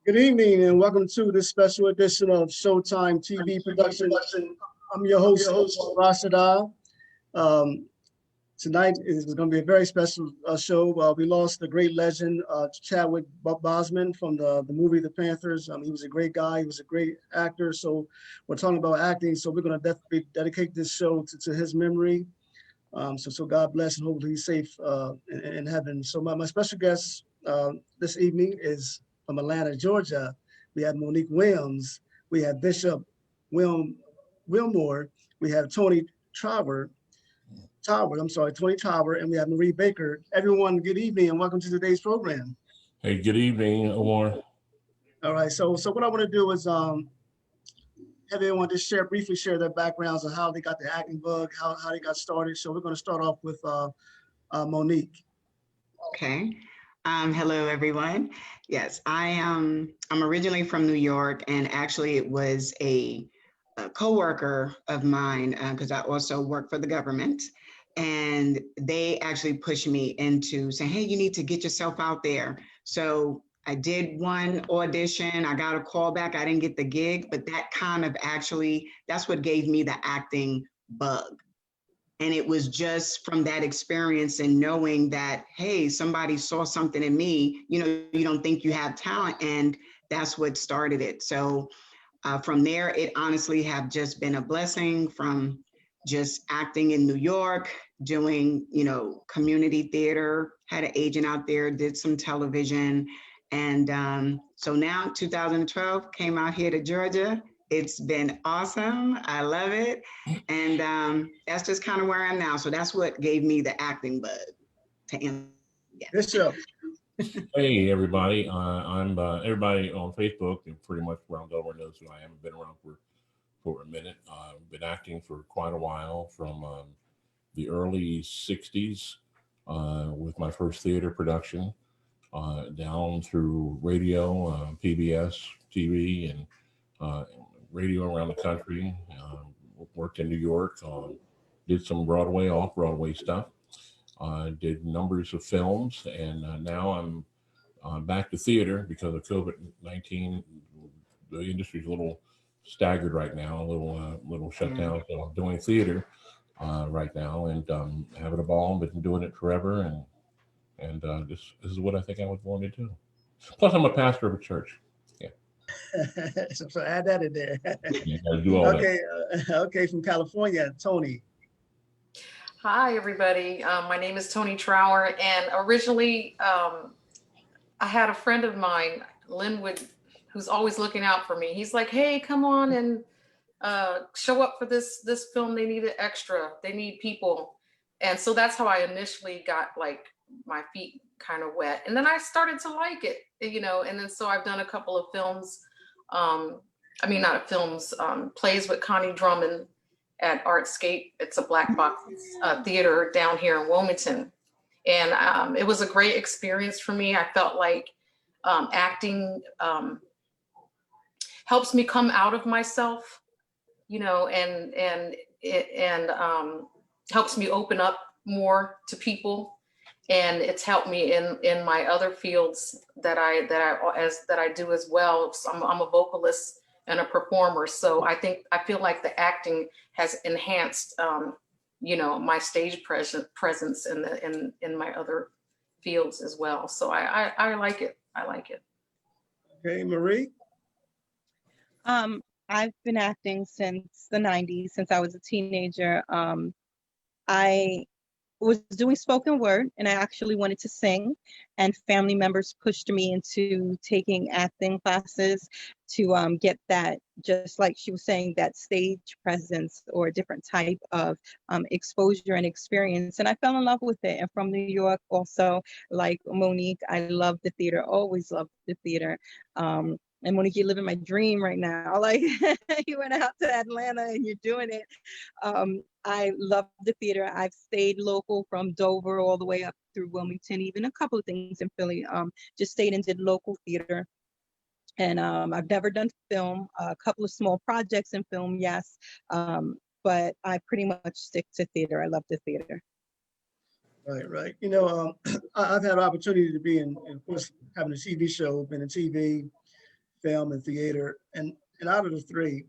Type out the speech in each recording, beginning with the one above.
Good evening and welcome to this special edition of Showtime TV production. I'm your host, Omar Rashada. Tonight is going to be a very special show. We lost the great legend, Chadwick Boseman from the movie The Panthers. He was a great guy. He was a great actor. So we're talking about acting. So we're going to definitely dedicate this show to his memory. So God bless and hopefully he's safe in heaven. So my special guest this evening is from Atlanta, Georgia. We have Monique Williams. We have Bishop Wilmore. We have Toni Tower, Toni Tower, and we have Marie Baker. Everyone, good evening and welcome to today's program. Hey, good evening, Omar. All right, so what I want to do is have everyone just briefly share their backgrounds and how they got the acting bug, how they got started. So we're going to start off with Monique. Okay. Hello, everyone. Yes, I'm originally from New York, and actually it was a co-worker of mine because I also work for the government, and they actually pushed me into saying, hey, you need to get yourself out there. So I did one audition, I got a call back, I didn't get the gig, but that kind of that's what gave me the acting bug. And it was just from that experience and knowing that, hey, somebody saw something in me, you don't think you have talent, and that's what started it. So from there, it honestly have just been a blessing from just acting in New York, doing, community theater, had an agent out there, did some television. And so now 2012 came out here to Georgia. It's been awesome. I love it. And that's just kind of where I am now. So that's what gave me the acting bug to end. Yeah. Bishop. Hey, everybody. I'm everybody on Facebook and pretty much around Delaware knows who I am. I've been around for a minute. I've been acting for quite a while from the early 60s with my first theater production down through radio, PBS, TV, and radio around the country. Worked in New York, did some Broadway, off-Broadway stuff. Did numbers of films, and now I'm back to theater because of COVID-19. The industry's a little staggered right now, a little shut down. So I'm doing theater right now and having a ball. Been doing it forever, and this is what I think I was born to do. Plus, I'm a pastor of a church. So add that in there. You gotta do all okay, okay, from California, Toni. Hi, everybody. My name is Toni Tower, and originally I had a friend of mine, Linwood, who's always looking out for me. He's like, hey, come on and show up for this film. They need an extra. They need people. And so that's how I initially got like my feet kind of wet. And then I started to like it, and then so I've done a couple of films. Plays with Connie Drummond at Artscape. It's a black box theater down here in Wilmington. And it was a great experience for me. I felt like acting helps me come out of myself, and helps me open up more to people. And it's helped me in my other fields that I do as well. So I'm a vocalist and a performer. So I feel like the acting has enhanced, my stage presence in my other fields as well. So I like it. I like it. Okay, Marie. I've been acting since the 90s, since I was a teenager. I was doing spoken word and I actually wanted to sing, and family members pushed me into taking acting classes to get that, just like she was saying, that stage presence or a different type of exposure and experience. And I fell in love with it. And from New York also, like Monique, I love the theater, always loved the theater. And Monique, you're living my dream right now. Like you went out to Atlanta and you're doing it. I love the theater. I've stayed local from Dover all the way up through Wilmington, even a couple of things in Philly. Just stayed and did local theater. And I've never done film, a couple of small projects in film, yes. But I pretty much stick to theater. I love the theater. Right. You know, I've had an opportunity to be in, of course, having a TV show, been in TV, film and theater. And out of the three,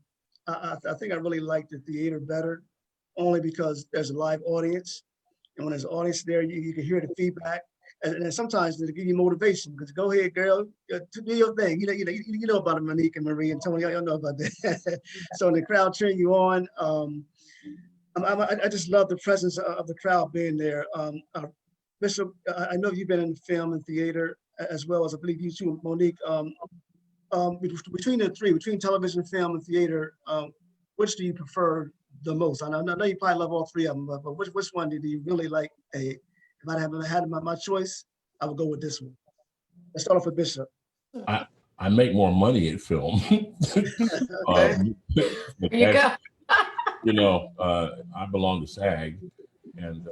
I think I really like the theater better, only because there's a live audience. And when there's an audience there, you can hear the feedback. And sometimes they give you motivation, because go ahead, girl, do your thing. You know about it, Monique and Marie and Tony. Y'all know about that. So when the crowd cheering you on, I just love the presence of the crowd being there. Bishop, I know you've been in film and theater, as well as I believe you too, Monique. Between the three, between television, film, and theater, which do you prefer the most? I know you probably love all three of them, but which one do you really like? If I had my choice, I would go with this one. Let's start off with Bishop. I make more money at film. You go. I belong to SAG, and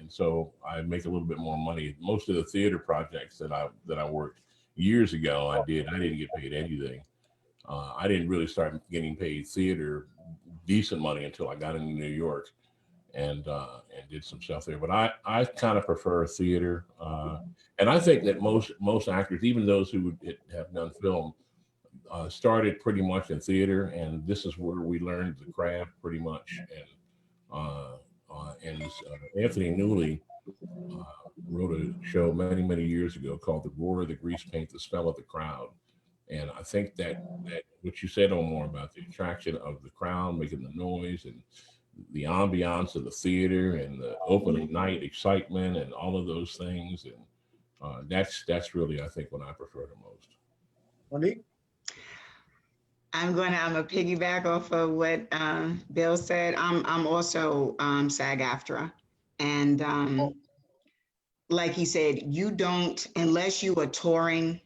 so I make a little bit more money. Most of the theater projects that I worked years ago, I didn't get paid anything. I didn't really start getting paid theater decent money until I got into New York and did some stuff there. But I kind of prefer theater, and I think that most actors, even those who have done film, started pretty much in theater, and this is where we learned the craft pretty much. And Anthony Newley wrote a show many years ago called The Roar of the Grease Paint, The Smell of the Crowd. And I think that what you said, Omar, about the attraction of the crowd making the noise and the ambiance of the theater and the opening night excitement and all of those things, and that's really, I think, what I prefer the most. Monique? I'm gonna piggyback off of what Bill said. I'm also SAG-AFTRA, and like he said, you don't, unless you are touring,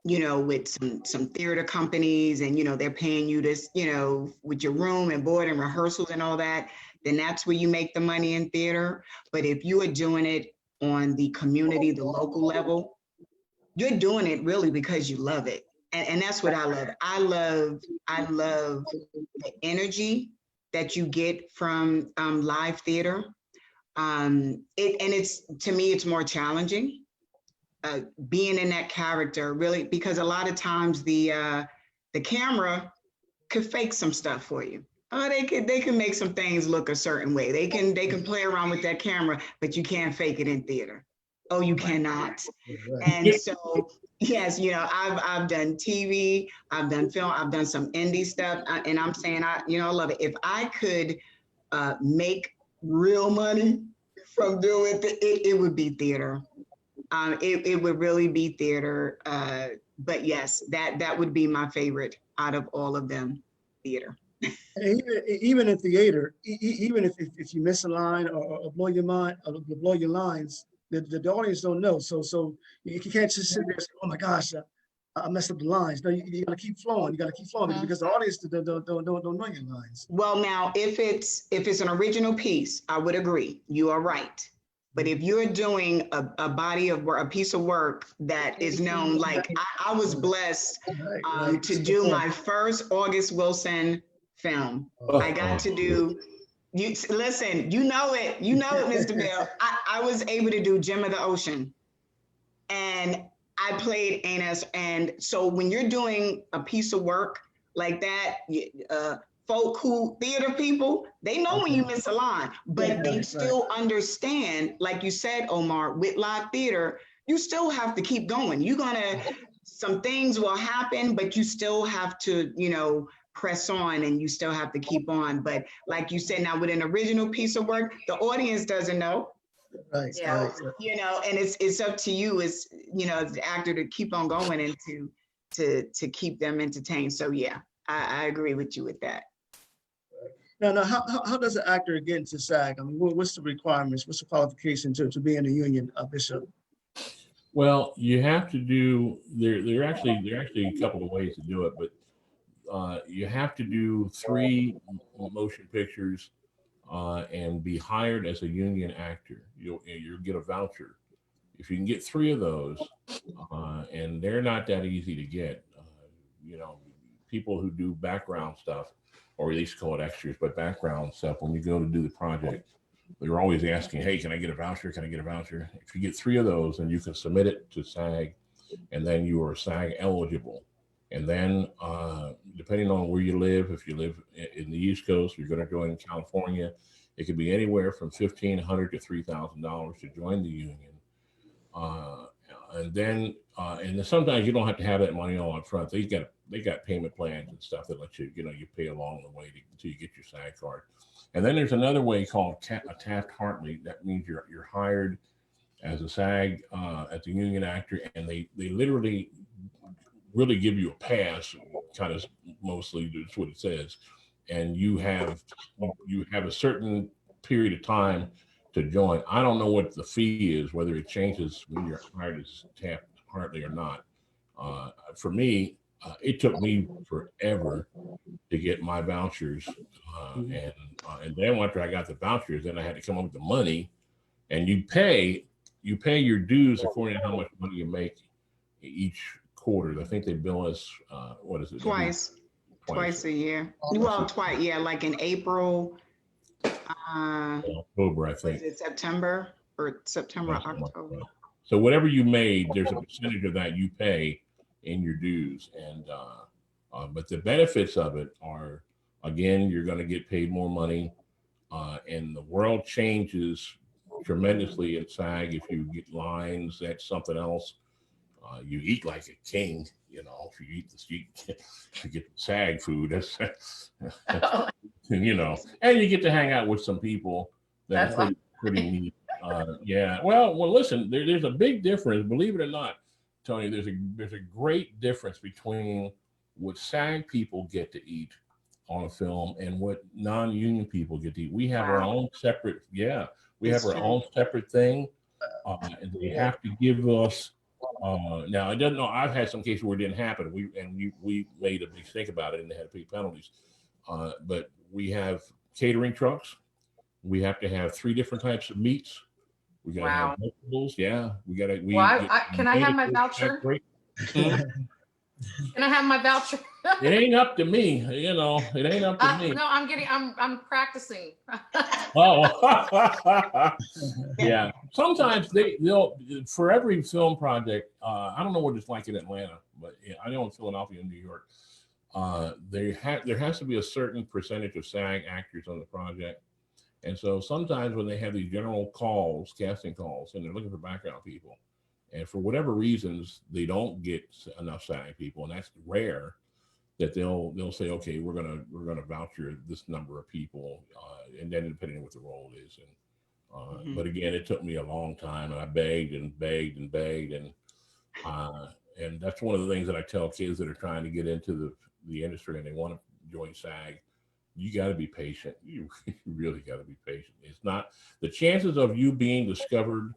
with some theater companies, and they're paying you this, with your room and board and rehearsals and all that, then that's where you make the money in theater. But if you are doing it on the community, the local level, you're doing it really because you love it. And that's what I love. I love the energy that you get from live theater. It's, to me, it's more challenging being in that character, really, because a lot of times the camera could fake some stuff for you. Oh, they can make some things look a certain way. They can play around with that camera, but you can't fake it in theater. Oh, you cannot. And so, yes, I've done TV, I've done film, I've done some indie stuff, and I'm saying I love it. If I could make real money from doing it would be theater. It would really be theater. But yes, that would be my favorite out of all of them, theater. Even in theater, even if you miss a line or blow your mind or blow your lines, the audience don't know. So you can't just sit there and say, oh my gosh, I messed up the lines. No, you gotta keep flowing. You gotta keep flowing because the audience don't know your lines. Well, now if it's an original piece, I would agree. You are right. But if you're doing a body of work, a piece of work that is known, like I was blessed to do my first August Wilson film. I got to do. Listen, you know it, Mr. Bill. I was able to do Gem of the Ocean, and I played Anus. And so when you're doing a piece of work like that, folk who theater people, they know when you miss a line, but they still understand, like you said, Omar, with live theater, you still have to keep going. Some things will happen, but you still have to, press on, and you still have to keep on. But like you said, now with an original piece of work, the audience doesn't know. Right. So, and it's up to you as, as the actor to keep on going and to keep them entertained. So yeah, I agree with you with that. Now, how does an actor get into SAG? I mean, what's the requirements? What's the qualification to be in the union, Bishop? Well, you have to do, there are actually a couple of ways to do it, but you have to do 3 motion pictures and be hired as a union actor. You'll get a voucher. If you can get 3 of those, and they're not that easy to get, people who do background stuff, or at least call it extras, but background stuff, when you go to do the project, they're always asking, hey, can I get a voucher? Can I get a voucher? If you get 3 of those, then you can submit it to SAG, and then you are SAG eligible. And then depending on where you live, if you live in the East Coast, you're going to join in California, it could be anywhere from $1,500 to $3,000 to join the union. And then sometimes you don't have to have that money all up front. They got payment plans and stuff that let you pay along the way until you get your SAG card. And then there's another way called a Taft-Hartley. That means you're hired as a SAG, as a union actor, and they literally really give you a pass, kind of mostly that's what it says. And you have a certain period of time to join. I don't know what the fee is, whether it changes when you're hired as Taft-Hartley or not. For me, it took me forever to get my vouchers, and then after I got the vouchers, then I had to come up with the money, and you pay your dues according to how much money you make each quarter. I think they bill us what is it? Twice a year. Well, twice, yeah, like in April, October, I think. Is it September, October? So whatever you made, there's a percentage of that you pay in your dues, and but the benefits of it are, again, you're going to get paid more money, and the world changes tremendously in SAG. If you get lines, that's something else. You eat like a king, if you eat you get SAG food, that's and you get to hang out with some people that are pretty neat. Yeah. Well, listen, there's a big difference, believe it or not, Tony. There's a great difference between what SAG people get to eat on a film and what non-union people get to eat. We have our own separate, own separate thing, and they have to give us. Now, I don't know. I've had some cases where it didn't happen. We made a mistake about it and they had to pay penalties. But we have catering trucks. We have to have 3 different types of meats. We got to have vegetables. Yeah, we got to. Can I have my voucher? Can I have my voucher? It ain't up to me. It ain't up to me. No, I'm practicing. Oh, yeah. Sometimes they'll for every film project. I don't know what it's like in Atlanta, but I know in Philadelphia and New York, there has to be a certain percentage of SAG actors on the project, and so sometimes when they have these general calls, casting calls, and they're looking for background people, and for whatever reasons they don't get enough SAG people, and that's rare, that they'll say, okay, we're gonna voucher this number of people, and then depending on what the role is, and but again, it took me a long time, and I begged and begged and begged, and that's one of the things that I tell kids that are trying to get into the industry and they want to join SAG. You got to be patient. You really got to be patient. It's not the chances of you being discovered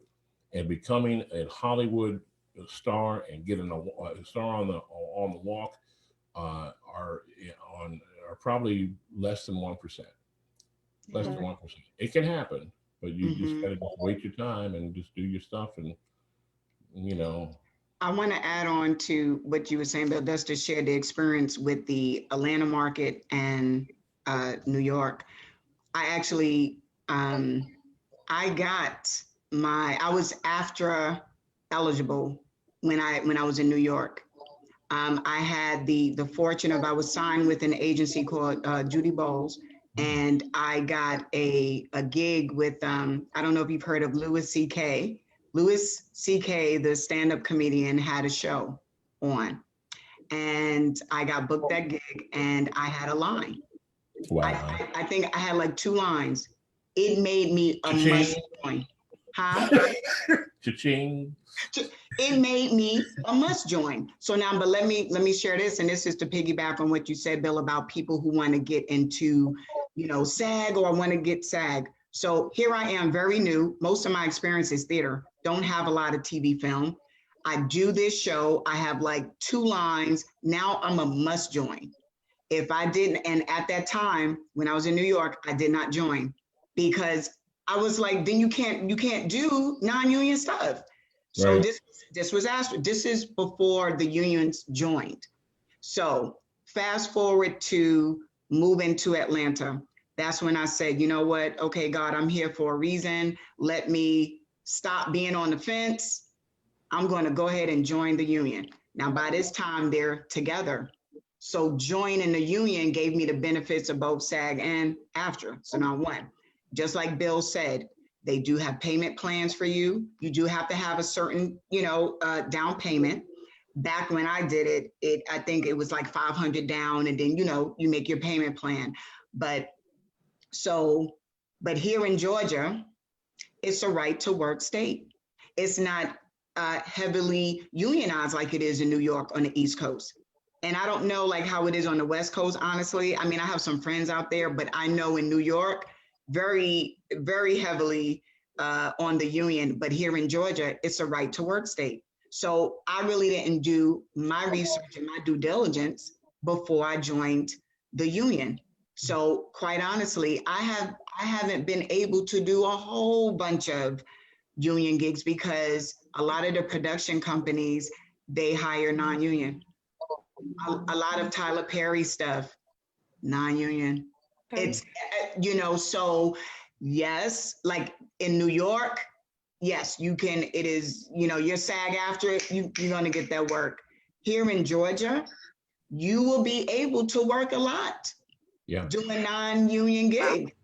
and becoming a Hollywood star and getting a star on the walk are probably less than 1%. Less than 1%. It can happen, but you just got to wait your time and just do your stuff, and I want to add on to what you were saying, Bill, just to share the experience with the Atlanta market and New York. I actually, I was AFTRA eligible when I was in New York. I had the fortune of, I was signed with an agency called Judy Bowles, and I got a gig with, I don't know if you've heard of Louis C.K. Louis C.K., the stand-up comedian, had a show on, and I got booked that gig, and I had a line. Wow. I think I had like 2 lines. It made me a must join. Huh? Cha-ching. It made me a must join. So now, but let me share this, and this is to piggyback on what you said, Bill, about people who want to get into, SAG or want to get SAG. So here I am, very new. Most of my experience is theater. Don't have a lot of TV film. I do this show. I have like 2 lines. Now I'm a must join. If I didn't, and at that time when I was in New York, I did not join because I was like, then you can't do non-union stuff. So right. This was asked. This is before the unions joined. So fast forward to moving to Atlanta. That's when I said, you know what? Okay, God, I'm here for a reason. Let me stop being on the fence. I'm going to go ahead and join the union. Now, by this time, they're together. So joining the union gave me the benefits of both SAG and AFTRA. So now one, just like Bill said, they do have payment plans for you. You do have to have a certain, down payment. Back when I did it, I think it was like 500 down, and then, you make your payment plan. But here in Georgia, it's a right to work state. It's not heavily unionized like it is in New York on the East Coast. And I don't know like how it is on the West Coast, honestly. I mean, I have some friends out there, but I know in New York, very, very heavily on the union. But here in Georgia, it's a right to work state. So I really didn't do my research and my due diligence before I joined the union. So quite honestly, I haven't been able to do a whole bunch of union gigs because a lot of the production companies, they hire non-union. A lot of Tyler Perry stuff, non-union. Okay. It's, so yes, like in New York, yes, you can, it is, you're SAG after it, you're gonna get that work. Here in Georgia, you will be able to work a lot doing non-union gig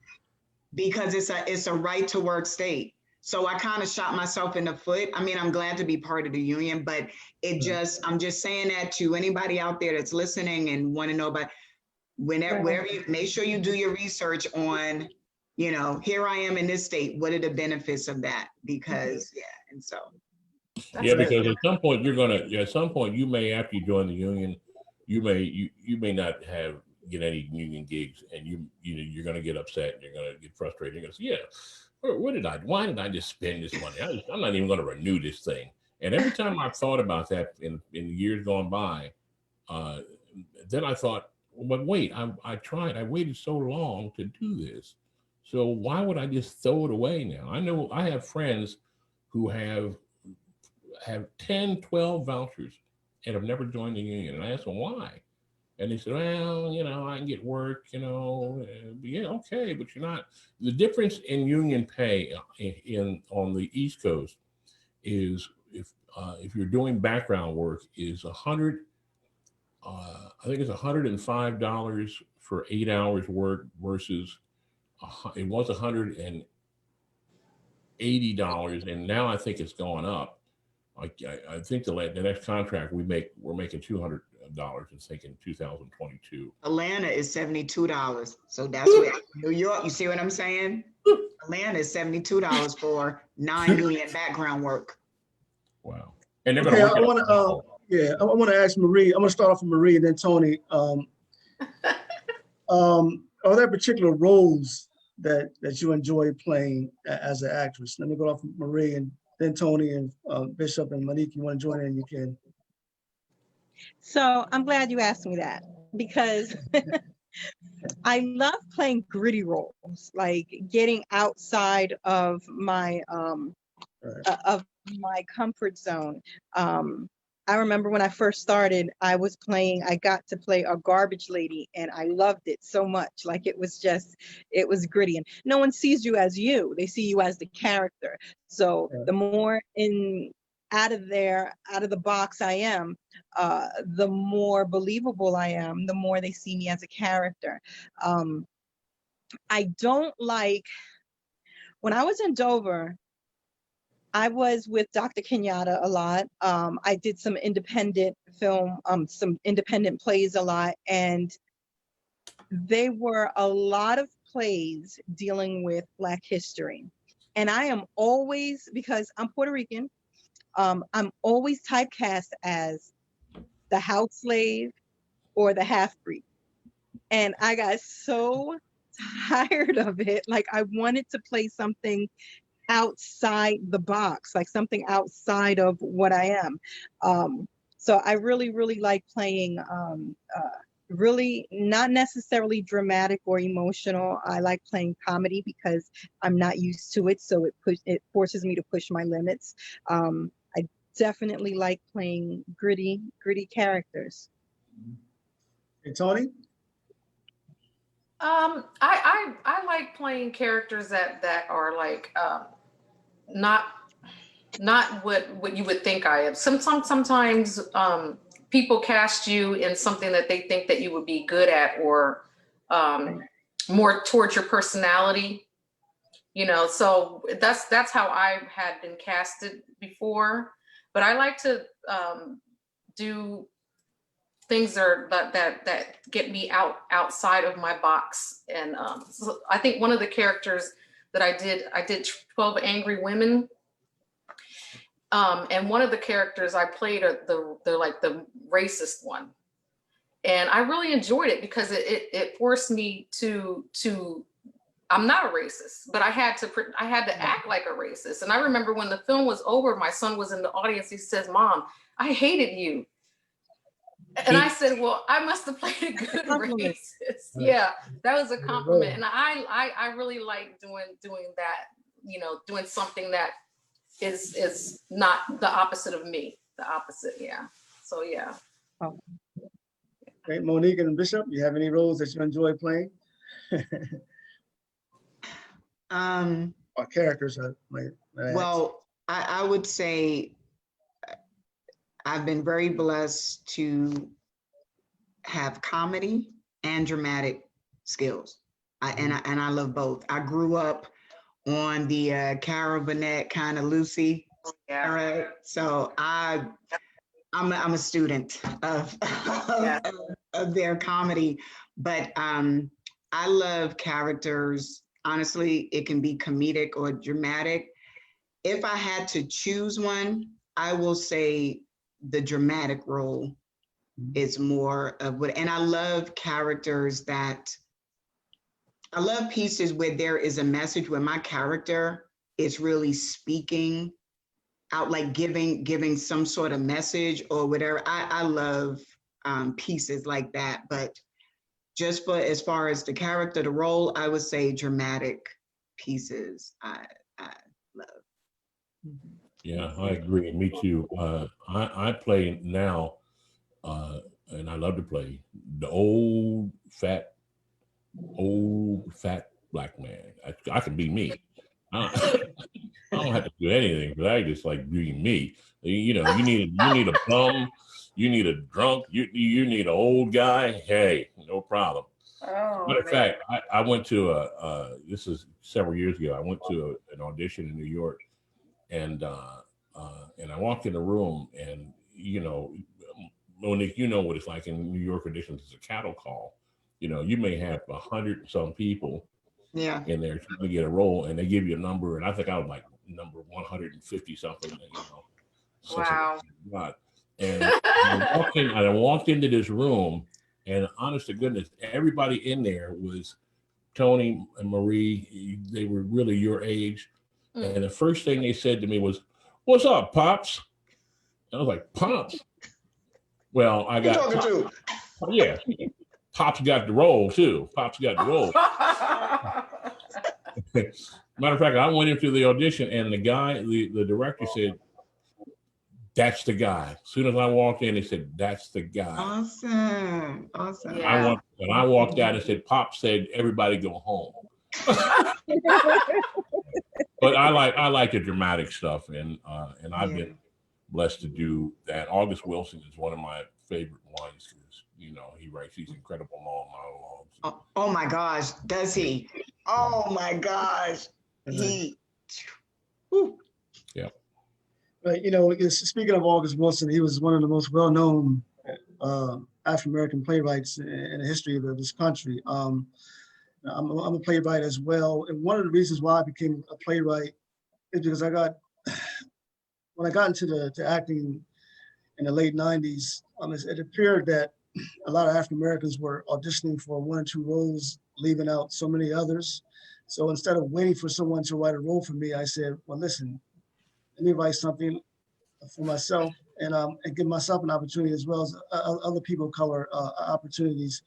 because it's a right to work state. So I kind of shot myself in the foot. I mean, I'm glad to be part of the union, but I'm just saying that to anybody out there that's listening and want to know about wherever you make sure you do your research on, here I am in this state. What are the benefits of that? Because and so. Because at some point you may, after you join the union, you may not get any union gigs, and you're going to get upset and you're going to get frustrated. You're going to say, why did I just spend this money? I'm not even going to renew this thing. And every time I've thought about that in years gone by, then I thought, but wait, I waited so long to do this. So why would I just throw it away now? I know I have friends who have 10, 12 vouchers and have never joined the union. And I asked them why. And they said, well, I can get work, okay, but you're not. The difference in union pay on the East Coast is if you're doing background work is I think it's $105 for 8 hours work versus it was $180, and now I think it's gone up. I think the next contract we're making $200. I think in 2022. Atlanta is $72. So that's what New York, you see what I'm saying? Atlanta is $72 for non-union background work. Wow. And they're Okay, I want to ask Marie. I'm going to start off with Marie and then Toni. Are there particular roles that you enjoy playing as an actress? Let me go off with Marie and then Toni and Bishop and Monique. You want to join in, you can. So I'm glad you asked me that because I love playing gritty roles, like getting outside of my comfort zone. I remember when I first started, I got to play a garbage lady, and I loved it so much. Like it was gritty, and no one sees you as you; they see you as the character. So the more out of the box I am, the more believable I am, the more they see me as a character. I don't like, when I was in Dover, I was with Dr. Kenyatta a lot. I did some independent film, some independent plays a lot, and they were a lot of plays dealing with Black history. And I am always, because I'm Puerto Rican, I'm always typecast as the house slave or the half-breed. And I got so tired of it. Like I wanted to play something outside the box, like something outside of what I am. So I really, really like playing really not necessarily dramatic or emotional. I like playing comedy because I'm not used to it. So it forces me to push my limits. I definitely like playing gritty characters. Hey, Toni? I like playing characters that are like not what you would think I am. Sometimes people cast you in something that they think that you would be good at, or more towards your personality, you know. So that's how I had been casted before. But I like to do things that get me outside of my box. And so I think one of the characters that I did 12 Angry Women. And one of the characters I played the like the racist one. And I really enjoyed it because it forced me to I'm not a racist, but I had to act like a racist. And I remember when the film was over, my son was in the audience. He says, "Mom, I hated you." And I said, "Well, I must have played a good racist." Yeah, that was a compliment. And I really like doing that, you know, doing something that is not the opposite of me. The opposite, yeah. So yeah. Okay, Monique and Bishop, you have any roles that you enjoy playing? Or characters? Well, I would say I've been very blessed to have comedy and dramatic skills. And I love both. I grew up on the Carol Burnett kind of Lucy. Yeah. All right. So I'm a student of their comedy, but I love characters. Honestly, it can be comedic or dramatic. If I had to choose one, I will say the dramatic role is more of what, and I love characters I love pieces where there is a message, where my character is really speaking out, like giving some sort of message or whatever. I love pieces like that. But just as far as the character, the role, I would say dramatic pieces I love. Yeah, I agree. Me too. I play now, and I love to play the old fat black man. I can be me. I don't have to do anything, but I just like being me. You know, you need a bum, you need a drunk, you need an old guy. Hey, no problem. Oh, Matter of fact, I went to this is several years ago. I went to an audition in New York, and I walked in the room, and you know, Monique, you know what it's like in New York auditions. It's a cattle call. You know, you may have 100 and some people in there trying to get a role, and they give you a number, and I think I was like number 150 something. You know, wow. God. And I walked into this room, and honest to goodness, everybody in there was Toni and Marie. They were really your age, and the first thing they said to me was, "What's up, Pops?" And I was like, "Pops?" Well, I got yeah. Pops got the role too. Pops got the role. Matter of fact, I went into the audition, and the guy, the director said, "That's the guy." As soon as I walked in, he said, "That's the guy." Awesome. Yeah. I walked out and said, "Pop said everybody go home." But I like the dramatic stuff, and I've been blessed to do that. August Wilson is one of my favorite ones because, you know, he writes these incredible long monologues. Oh my gosh, does he? Oh my gosh, he. Whew. Yeah. Right, you know, speaking of August Wilson, he was one of the most well-known African-American playwrights in the history of this country. I'm a playwright as well, and one of the reasons why I became a playwright is because when I got into acting in the late 90s, it appeared that a lot of African Americans were auditioning for 1 or 2 roles, leaving out so many others. So instead of waiting for someone to write a role for me, I said, well, listen, let me write something for myself and give myself an opportunity, as well as other people of color opportunities.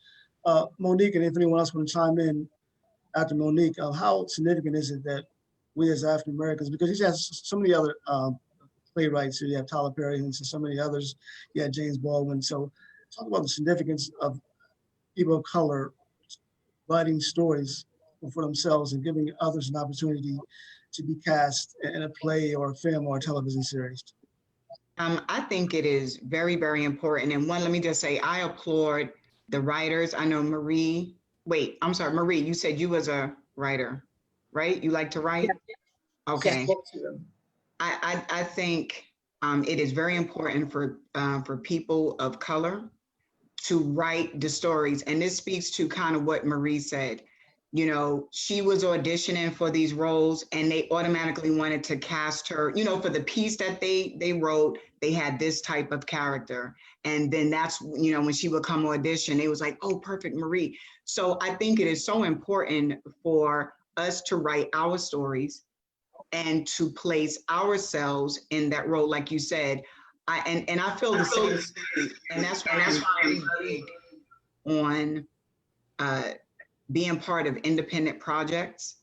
Monique, and if anyone else want to chime in after Monique, how significant is it that we as African Americans, because you have so many other playwrights, so you have Tyler Perry and so many others, you have James Baldwin. So talk about the significance of people of color writing stories for themselves and giving others an opportunity to be cast in a play or a film or a television series. I think it is very, very important. And one, let me just say, I applaud the writers. I know Marie, wait, I'm sorry, Marie, you said you was a writer, right? You like to write? Okay. Both of them. I think it is very important for people of color to write the stories. And this speaks to kind of what Marie said. You know, she was auditioning for these roles and they automatically wanted to cast her, you know, for the piece that they wrote, they had this type of character. And then that's, you know, when she would come audition, it was like, oh, perfect, Marie. So I think it is so important for us to write our stories and to place ourselves in that role, like you said. And I feel the same, and that's why I'm very big on being part of independent projects,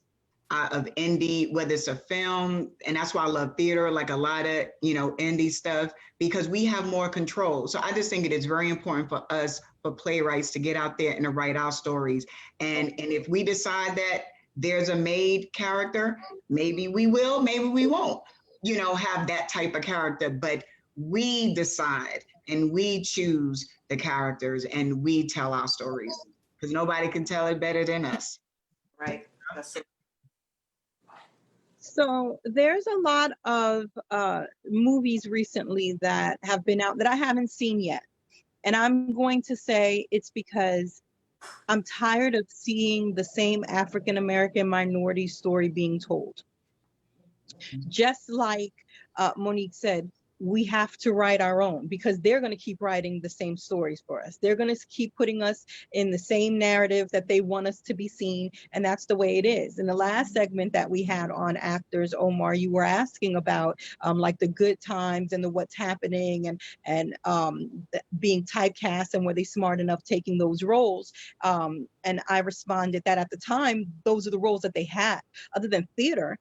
of indie, whether it's a film, and that's why I love theater, like a lot of, you know, indie stuff, because we have more control. So I just think it is very important for us, for playwrights, to get out there and to write our stories. And if we decide that there's a made character, maybe we will, maybe we won't, you know, have that type of character, but we decide and we choose the characters and we tell our stories, because nobody can tell it better than us. Right. That's it. So there's a lot of movies recently that have been out that I haven't seen yet. And I'm going to say it's because I'm tired of seeing the same African-American minority story being told. Just like Monique said, we have to write our own, because they're going to keep writing the same stories for us. They're going to keep putting us in the same narrative that they want us to be seen. And that's the way it is. In the last segment that we had on actors, Omar, you were asking about like the good times and the what's happening and being typecast, and were they smart enough taking those roles? And I responded that at the time, those are the roles that they had. Other than theater,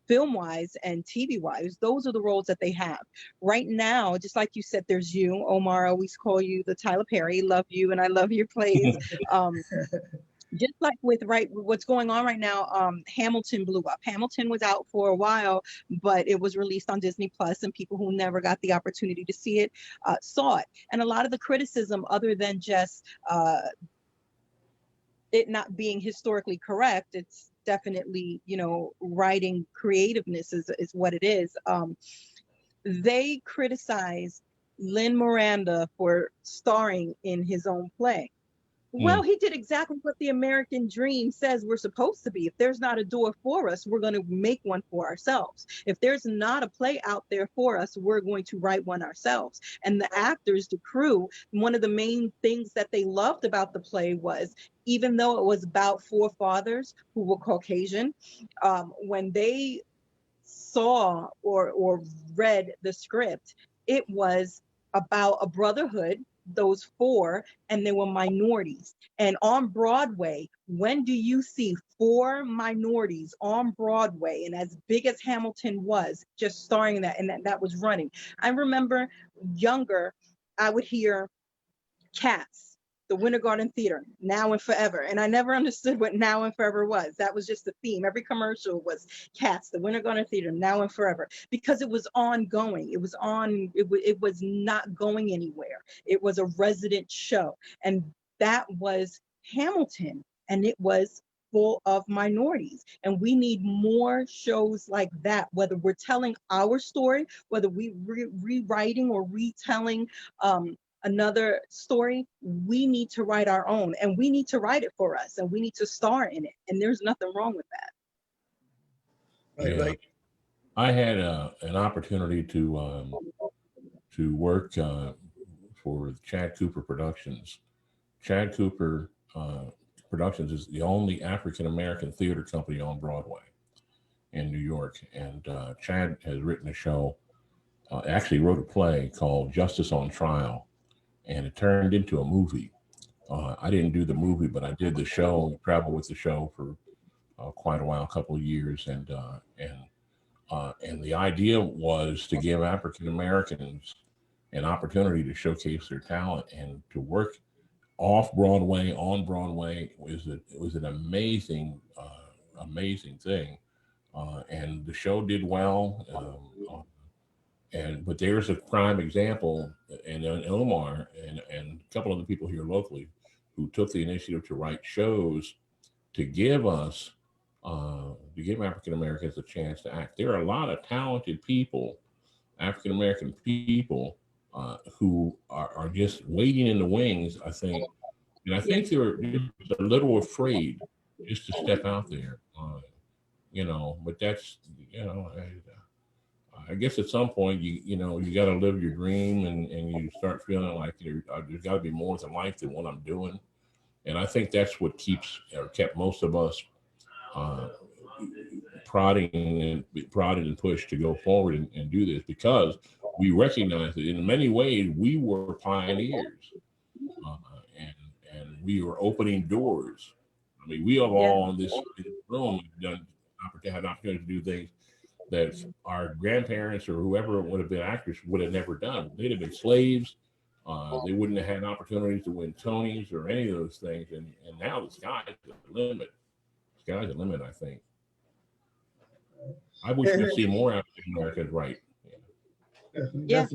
film-wise and TV-wise, those are the roles that they have. Right now, just like you said, there's you, Omar, I always call you the Tyler Perry, love you, and I love your plays. Just like with what's going on right now, Hamilton blew up. Hamilton was out for a while, but it was released on Disney Plus, and people who never got the opportunity to see it saw it. And a lot of the criticism, other than just it not being historically correct, it's definitely, you know, writing creativeness is what it is. They criticize Lin Miranda for starring in his own play. Well, he did exactly what the American dream says we're supposed to be. If there's not a door for us, we're going to make one for ourselves. If there's not a play out there for us, we're going to write one ourselves. And the actors, the crew, one of the main things that they loved about the play was, even though it was about forefathers who were Caucasian, when they saw or read the script, it was about a brotherhood, those four, and they were minorities. And on Broadway, when do you see four minorities on Broadway, and as big as Hamilton was, just starring in that, and that was running? I remember younger, I would hear Cats, the Winter Garden Theater, Now and Forever. And I never understood what Now and Forever was. That was just the theme. Every commercial was Cats, the Winter Garden Theater, Now and Forever, because it was ongoing. It was on, it was not going anywhere. It was a resident show. And that was Hamilton. And it was full of minorities. And we need more shows like that, whether we're telling our story, whether we rewriting or retelling another story, we need to write our own, and we need to write it for us, and we need to star in it. And there's nothing wrong with that. Yeah. Right. I had an opportunity to work for Chad Cooper Productions. Chad Cooper Productions is the only African-American theater company on Broadway in New York. And Chad has written a show, actually wrote a play called Justice on Trial, and it turned into a movie. I didn't do the movie, but I did the show, traveled with the show for quite a while, a couple of years. And the idea was to give African Americans an opportunity to showcase their talent and to work off Broadway, on Broadway. It was an amazing, amazing thing. And the show did well. but there's a prime example, and Omar and a couple of the people here locally who took the initiative to write shows to give us, to give African Americans a chance to act. There are a lot of talented people, African American people, who are just waiting in the wings, I think. And I think they're just a little afraid just to step out there, but that's, I guess at some point you got to live your dream, and you start feeling like there's got to be more to life than what I'm doing. And I think that's what kept most of us prodded and pushed to go forward and do this, because we recognize that in many ways we were pioneers, and we were opening doors. I mean, we have all in this room had an opportunity to do things that our grandparents or whoever would have been actors would have never done. They'd have been slaves. They wouldn't have had opportunities to win Tonys or any of those things. And now the sky's the limit. The sky's the limit, I think. I wish we'd see more African Americans right. Yeah.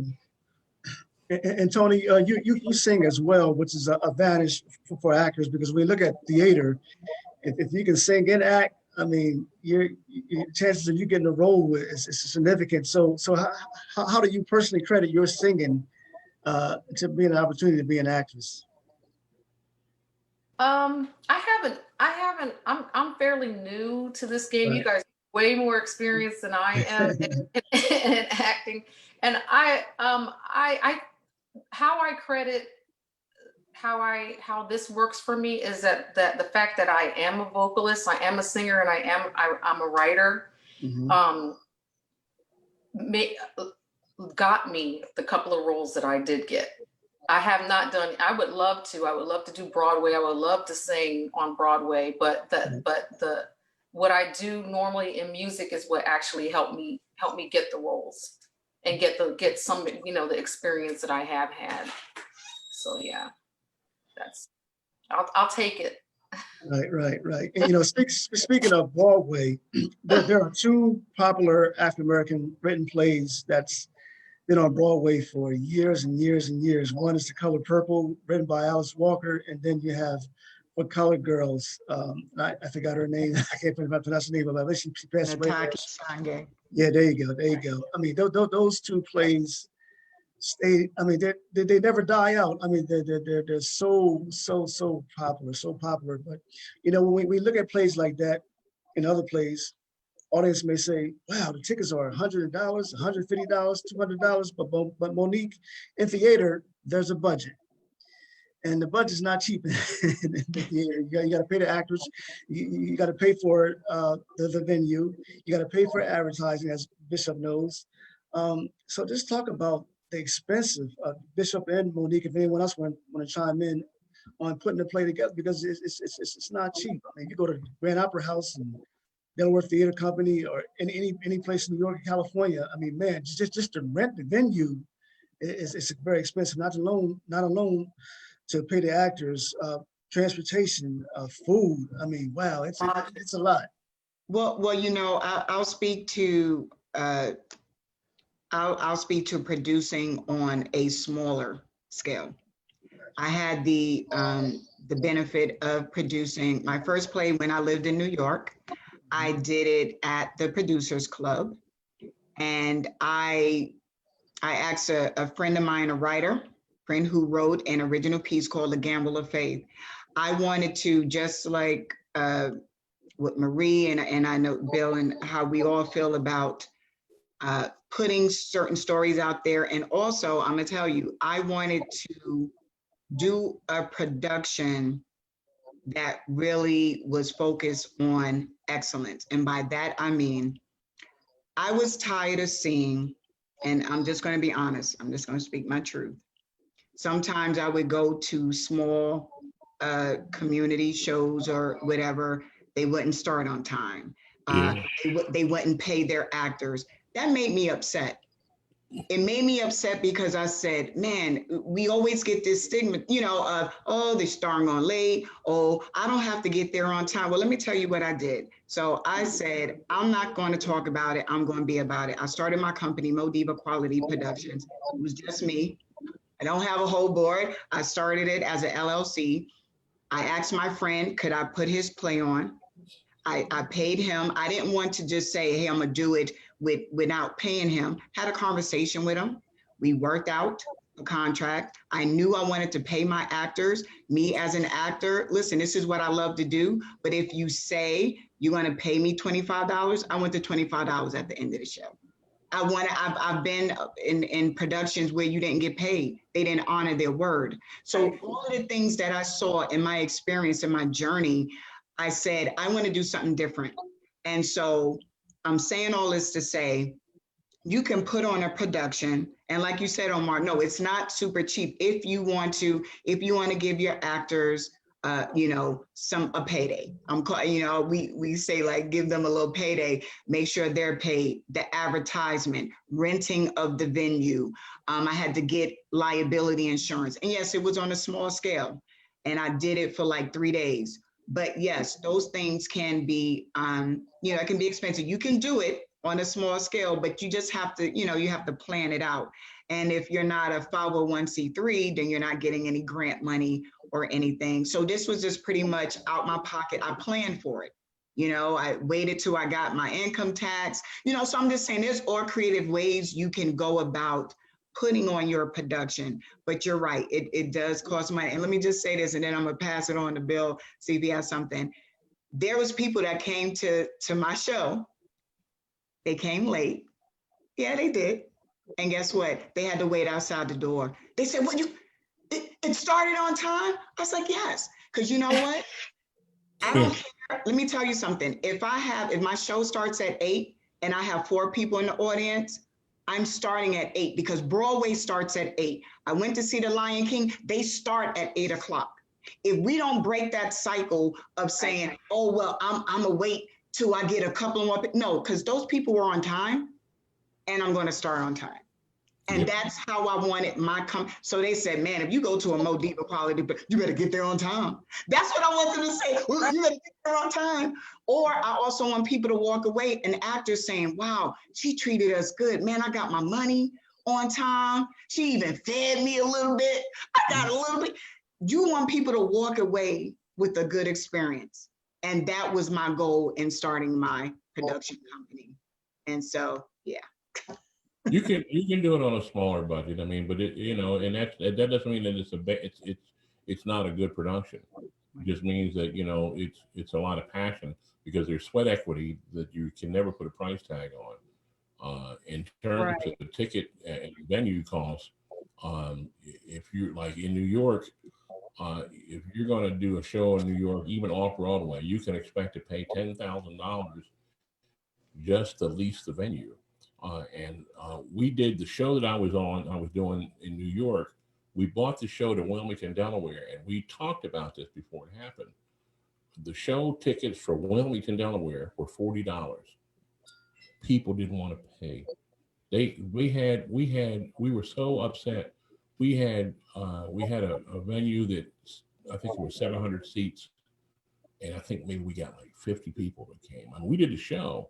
And Toni, you sing as well, which is an advantage for actors, because when we look at theater, if you can sing and act, I mean, your chances of you getting a role is significant. So how do you personally credit your singing to being an opportunity to be an actress? I haven't. I'm fairly new to this game. Right. You guys are way more experienced than I am in acting, and how this works for me is that the fact that I am a vocalist, I am a singer, and I'm a writer, got me the couple of roles that I did get. I have not done. I would love to do Broadway. I would love to sing on Broadway, but what I do normally in music is what actually helped me get the roles and get some the experience that I have had. So yeah. I'll take it. Right. And, speaking of Broadway, there are two popular African-American written plays that's been on Broadway for years and years and years. One is The Color Purple, written by Alice Walker, and then you have For Colored Girls. I forgot her name. I can't pronounce her name, but I wish she passed away. Yeah, there you go. I mean, those two plays stay. I mean, they never die out. I mean, they're so popular. But when we look at plays like that in other plays, audience may say, "Wow, the tickets are $100, $150, $200." But Monique, in theater, there's a budget, and the budget's not cheap in the theater. You got to pay the actors, you got to pay for the venue, you got to pay for advertising, as Bishop knows. So just talk about the expensive, Bishop and Monique, if anyone else want to chime in on putting the play together, because it's not cheap. I mean, you go to Grand Opera House and Delaware Theater Company or any place in New York, California. I mean, man, just to rent the venue is very expensive. Not alone to pay the actors, transportation, food. I mean, wow, it's a lot. Well, I'll speak to I'll speak to producing on a smaller scale. I had the benefit of producing my first play when I lived in New York. I did it at the Producers Club, and I asked a friend of mine, a writer friend who wrote an original piece called The Gamble of Faith. I wanted to, just like with Marie and I know Bill and how we all feel about putting certain stories out there. And also, I'm gonna tell you, I wanted to do a production that really was focused on excellence. And by that, I mean, I was tired of seeing, and I'm just gonna be honest, I'm just gonna speak my truth. Sometimes I would go to small community shows or whatever, they wouldn't start on time. They wouldn't pay their actors. That made me upset. it made me upset because I said, man, we always get this stigma, you know, of, oh, they're starting on late. Oh, I don't have to get there on time. Well, let me tell you what I did. So I said, I'm not going to talk about it. I'm going to be about it. I started my company, Modiva Quality Productions. It was just me. I don't have a whole board. I started it as an LLC. I asked my friend, could I put his play on? I paid him. I didn't want to just say, hey, I'm gonna do it without paying him. Had a conversation with him. We worked out a contract. I knew I wanted to pay my actors. Me as an actor, listen, this is what I love to do. But if you say you're gonna pay me $25, I want the $25 at the end of the show. I've been in productions where you didn't get paid. They didn't honor their word. So all of the things that I saw in my experience, in my journey, I said, I want to do something different. And so I'm saying all this to say, you can put on a production. And like you said, Omar, no, it's not super cheap. If you want to give your actors, you know, a payday. You know, we say like, give them a little payday, make sure they're paid, the advertisement, renting of the venue. I had to get liability insurance. And yes, it was on a small scale. And I did it for like 3 days. But yes, those things can be, you know, it can be expensive. You can do it on a small scale, but you just have to, you know, you have to plan it out. And if you're not a 501c3, then you're not getting any grant money or anything. So this was just pretty much out my pocket. I planned for it. You know, I waited till I got my income tax, you know, so I'm just saying there's all creative ways you can go about putting on your production. But you're right, it does cost money. And let me just say this, and then I'm gonna pass it on to Bill, see if he has something. There was people that came to my show. They came late. Yeah, they did. And guess what? They had to wait outside the door. They said, well, it started on time? I was like, yes. Because you know what? I don't care. Let me tell you something. If my show starts at 8 and I have 4 people in the audience, I'm starting at 8 because Broadway starts at 8. I went to see The Lion King. They start at 8 o'clock. If we don't break that cycle of saying, oh, well, I'm gonna wait till I get a couple more, no, because those people were on time and I'm going to start on time. And that's how I wanted my so they said, man, if you go to a Modiva Quality, you better get there on time. That's what I want them to say. Well, you better get there on time. Or I also want people to walk away, an actor saying, wow, she treated us good. Man, I got my money on time. She even fed me a little bit. I got a little bit. You want people to walk away with a good experience. And that was my goal in starting my production company. And so, yeah. You can do it on a smaller budget. I mean, but it, you know, and that doesn't mean that it's not a good production. It just means that, you know, it's a lot of passion because there's sweat equity that you can never put a price tag on. In terms of the ticket and venue costs, if you're like in New York, if you're going to do a show in New York, even off Broadway, you can expect to pay $10,000 just to lease the venue. We did the show that I was doing in New York. We bought the show to Wilmington, Delaware, and we talked about this before it happened. The show tickets for Wilmington, Delaware were $40. People didn't want to pay. We were so upset. We had a venue that I think it was 700 seats, and I think maybe we got like 50 people that came. I mean, we did the show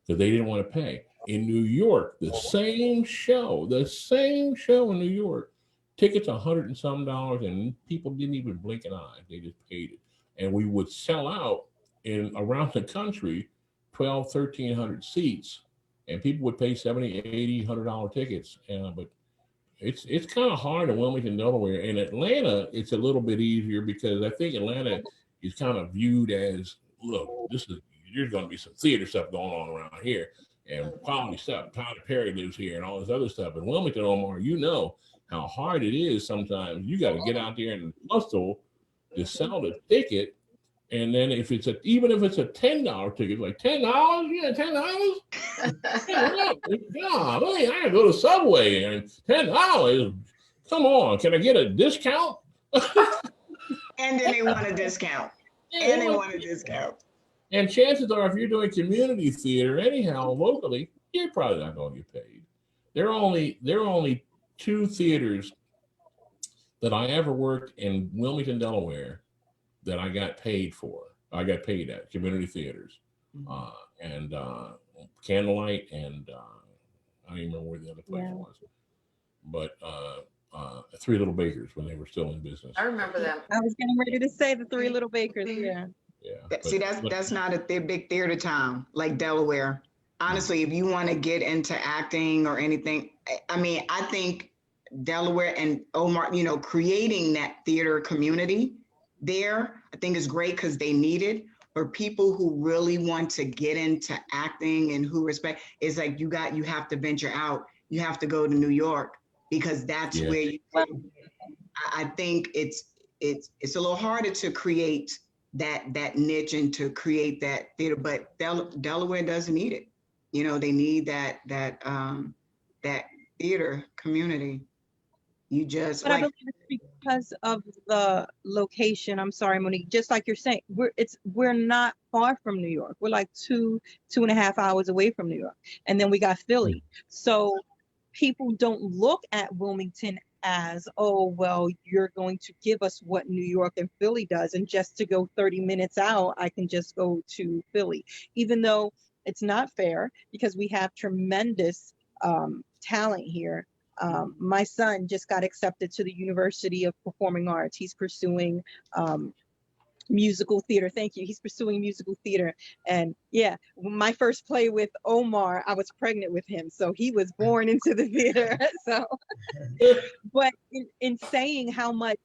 because they didn't want to pay. In New York, the same show in New York, tickets $100 and some, and people didn't even blink an eye. They just paid it. And we would sell out in around the country, 1,300 seats, and people would pay $70, $80, $100 tickets. But it's kind of hard in Wilmington, Delaware. In Atlanta, it's a little bit easier because I think Atlanta is kind of viewed as, look, there's going to be some theater stuff going on around here and quality stuff. Tyler Perry lives here and all this other stuff. In Wilmington, Omar, you know how hard it is sometimes. You got to get out there and hustle to sell the ticket. And then even if it's a $10 ticket, like $10, yeah, $10. God, I gotta go to Subway and $10. Come on, can I get a discount? And then they want a discount. And they want a discount. And chances are, if you're doing community theater anyhow locally, you're probably not going to get paid. there are only two theaters that I ever worked in Wilmington, Delaware, that I got paid for. I got paid at community theaters, and Candlelight, and I don't even remember where the other place was, but Three Little Bakers when they were still in business. I remember them. I was getting ready to say the Three Little Bakers. Yeah. Yeah. See, that's not a big theater town like Delaware. Honestly, if you want to get into acting or anything, I mean, I think Delaware and Omar, you know, creating that theater community there, I think is great because they need it. For people who really want to get into acting and who respect, it's like you have to venture out. You have to go to New York because that's where you. I think it's a little harder to create that niche and to create that theater, but Delaware doesn't need it. You know, they need that theater community. You just but I believe it's because of the location. I'm sorry, Monique. Just like you're saying, we're not far from New York. We're like 2.5 hours away from New York, and then we got Philly. So people don't look at Wilmington as, oh, well, you're going to give us what New York and Philly does, and just to go 30 minutes out, I can just go to Philly, even though it's not fair because we have tremendous talent here. My son just got accepted to the University of Performing Arts. He's pursuing musical theater. Thank you. He's pursuing musical theater. And yeah, my first play with Omar, I was pregnant with him. So he was born into the theater. So, but in saying how much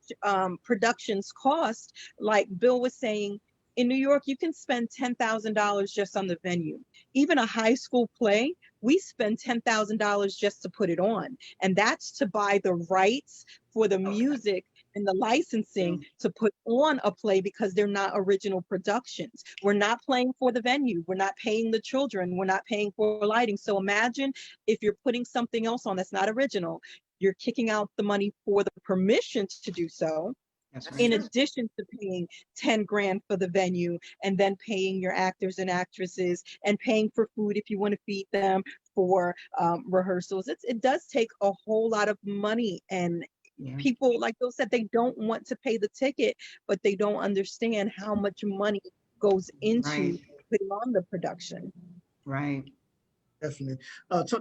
productions cost, like Bill was saying, in New York, you can spend $10,000 just on the venue. Even a high school play, we spend $10,000 just to put it on. And that's to buy the rights for the music and the licensing to put on a play because they're not original productions. We're not playing for the venue. We're not paying the children. We're not paying for lighting. So imagine if you're putting something else on that's not original, you're kicking out the money for the permission to do so. In addition to paying 10 grand for the venue and then paying your actors and actresses and paying for food if you want to feed them, for rehearsals. It does take a whole lot of money, and people, like Bill said, they don't want to pay the ticket, but they don't understand how much money goes into putting on the production. Right. Definitely.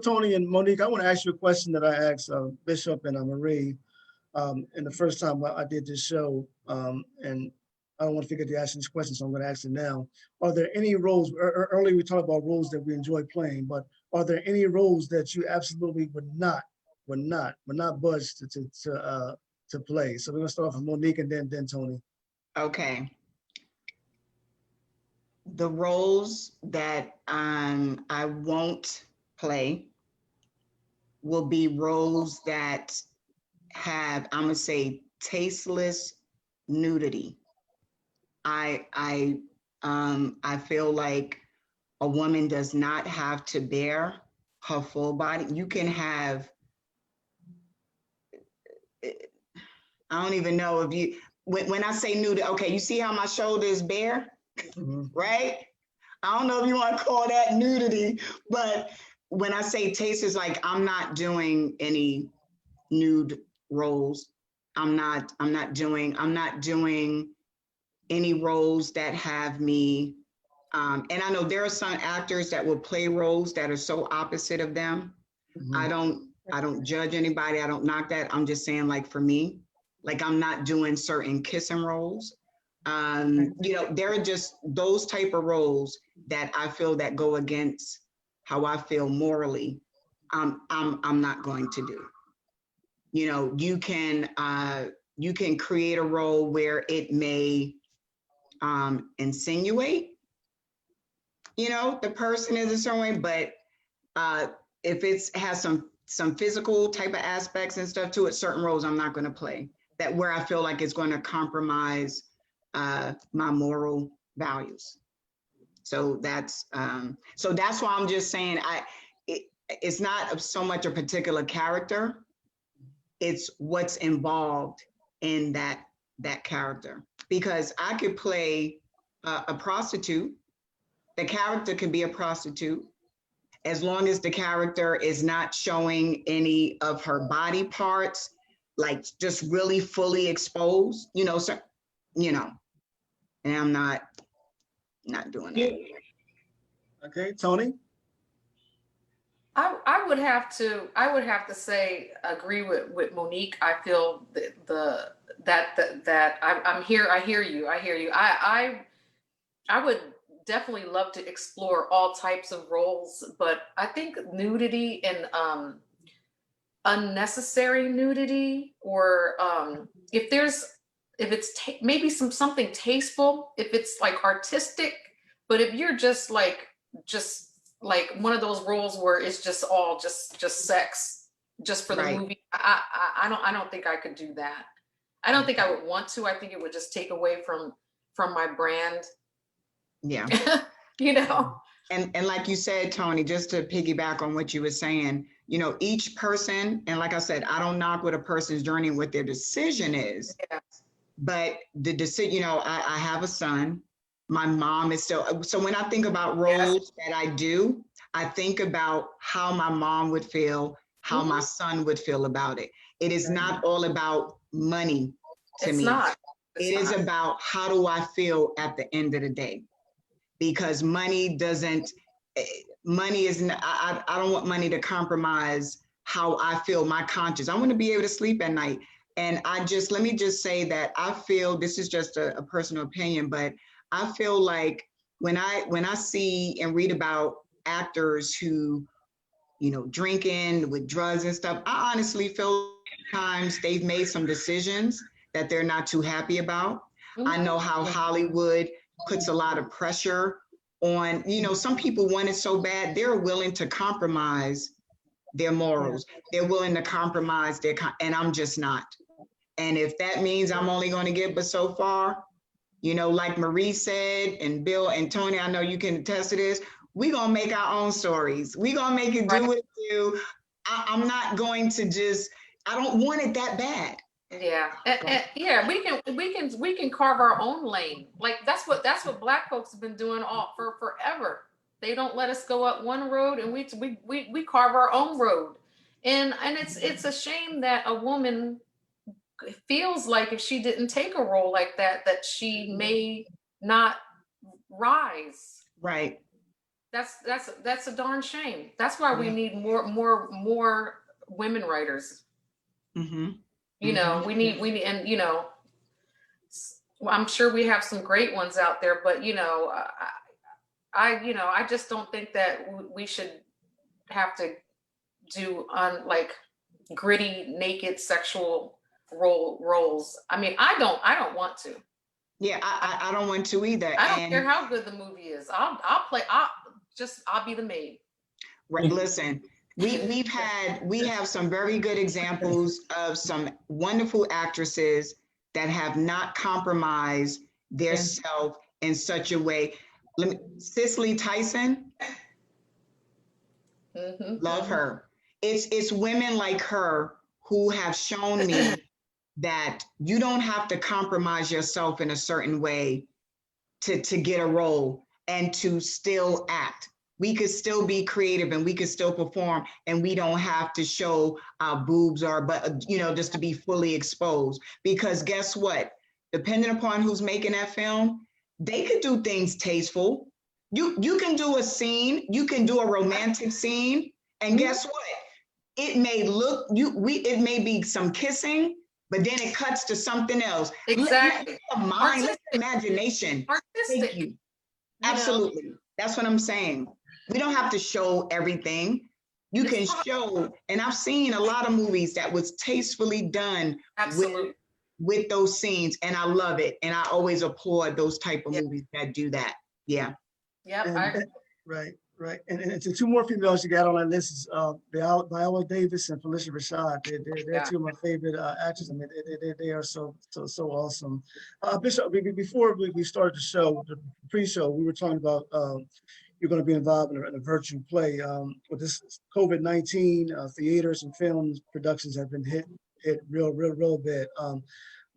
Toni and Monique, I want to ask you a question that I asked Bishop and Marie in the first time I did this show, and I don't want to forget to ask this question, so I'm going to ask it now. Are there any roles, earlier we talked about roles that we enjoy playing, but are there any roles that you absolutely would not budge to play? So we're going to start off with Monique and then Toni. Okay. The roles that I won't play will be roles that have, I'm gonna say, tasteless nudity. I feel like a woman does not have to bear her full body. You can have, I don't even know if you, when I say nudity, okay, you see how my shoulder is bare, right? I don't know if you want to call that nudity, but when I say tasteless, like I'm not doing any nude roles. I'm not doing any roles that have me, and I know there are some actors that will play roles that are so opposite of them. I don't judge anybody. I don't knock that. I'm just saying, like, for me, like, I'm not doing certain kissing roles. You know, there are just those type of roles that I feel that go against how I feel morally. I'm not going to do. You know, you can create a role where it may insinuate, you know, the person is a certain way, but if it has some physical type of aspects and stuff to it, certain roles I'm not going to play. That where I feel like it's going to compromise my moral values. So that's why I'm just saying it's not so much a particular character. It's what's involved in that character. Because I could play a prostitute. The character could be a prostitute, as long as the character is not showing any of her body parts, like just really fully exposed, you know, so, you know, and I'm not doing that. Okay, Toni? I would have to say agree with Monique. I feel that I'm here. I hear you. I would definitely love to explore all types of roles, but I think nudity and unnecessary nudity, or if it's maybe something tasteful, if it's like artistic, but if you're just like one of those roles where it's just all just sex just for the Right. movie, I don't think I could do that. I don't think I would want to. I think it would just take away from my brand. Yeah. You know. And like you said, Toni, just to piggyback on what you were saying, you know, each person, and like I said, I don't knock what a person's journey, what their decision is, Yeah. but the decision, you know, I have a son. My mom is still, so when I think about roles that I do, I think about how my mom would feel, how my son would feel about it. It is not all about money to It's me. not. It is about how do I feel at the end of the day? Because money is not, I don't want money to compromise how I feel, my conscience. I want to be able to sleep at night. And let me just say that I feel, this is just a personal opinion, but I feel like when I see and read about actors who, you know, drinking with drugs and stuff, I honestly feel times they've made some decisions that they're not too happy about. I know how Hollywood puts a lot of pressure on, you know, some people want it so bad, they're willing to compromise their morals. They're willing to compromise and I'm just not. And if that means I'm only going to get but so far, you know, like Marie said, and Bill and Toni, I know you can attest to this, we're going to make our own stories. We're going to make it do what it do. I'm not going to I don't want it that bad. Yeah, and yeah, we can carve our own lane. Like that's what Black folks have been doing all for forever. They don't let us go up one road, and we carve our own road. And it's a shame that a woman feels like if she didn't take a role like that she may not rise. Right. That's a darn shame. That's why we need more women writers. Mm-hmm. You know, we need, and you know, I'm sure we have some great ones out there, but you know, I just don't think that we should have to do like gritty, naked, sexual roles. I mean, I don't want to. Yeah, I don't want to either. I don't care how good the movie is. I'll be the maid. Right. Listen. We have some very good examples of some wonderful actresses that have not compromised their self in such a way. Cicely Tyson, love her. It's women like her who have shown me that you don't have to compromise yourself in a certain way to get a role and to still act. We could still be creative and we could still perform, and we don't have to show our boobs but you know, just to be fully exposed. Because guess what? Depending upon who's making that film, they could do things tasteful. You can do a scene, you can do a romantic scene, and guess what? It may it may be some kissing, but then it cuts to something else. Exactly. Let imagination. Artistic. Thank you. Absolutely. That's what I'm saying. We don't have to show everything. You can show, and I've seen a lot of movies that was tastefully done with those scenes, and I love it. And I always applaud those type of movies that do that. Yeah. Yeah. Right. And two more females you got on that list is Viola Davis and Felicia Rashad. They're two of my favorite actors. I mean, they are so awesome. Bishop, before we started the show, the pre-show, we were talking about you're going to be involved in a virtual play. With this COVID-19, theaters and film productions have been hit real bad.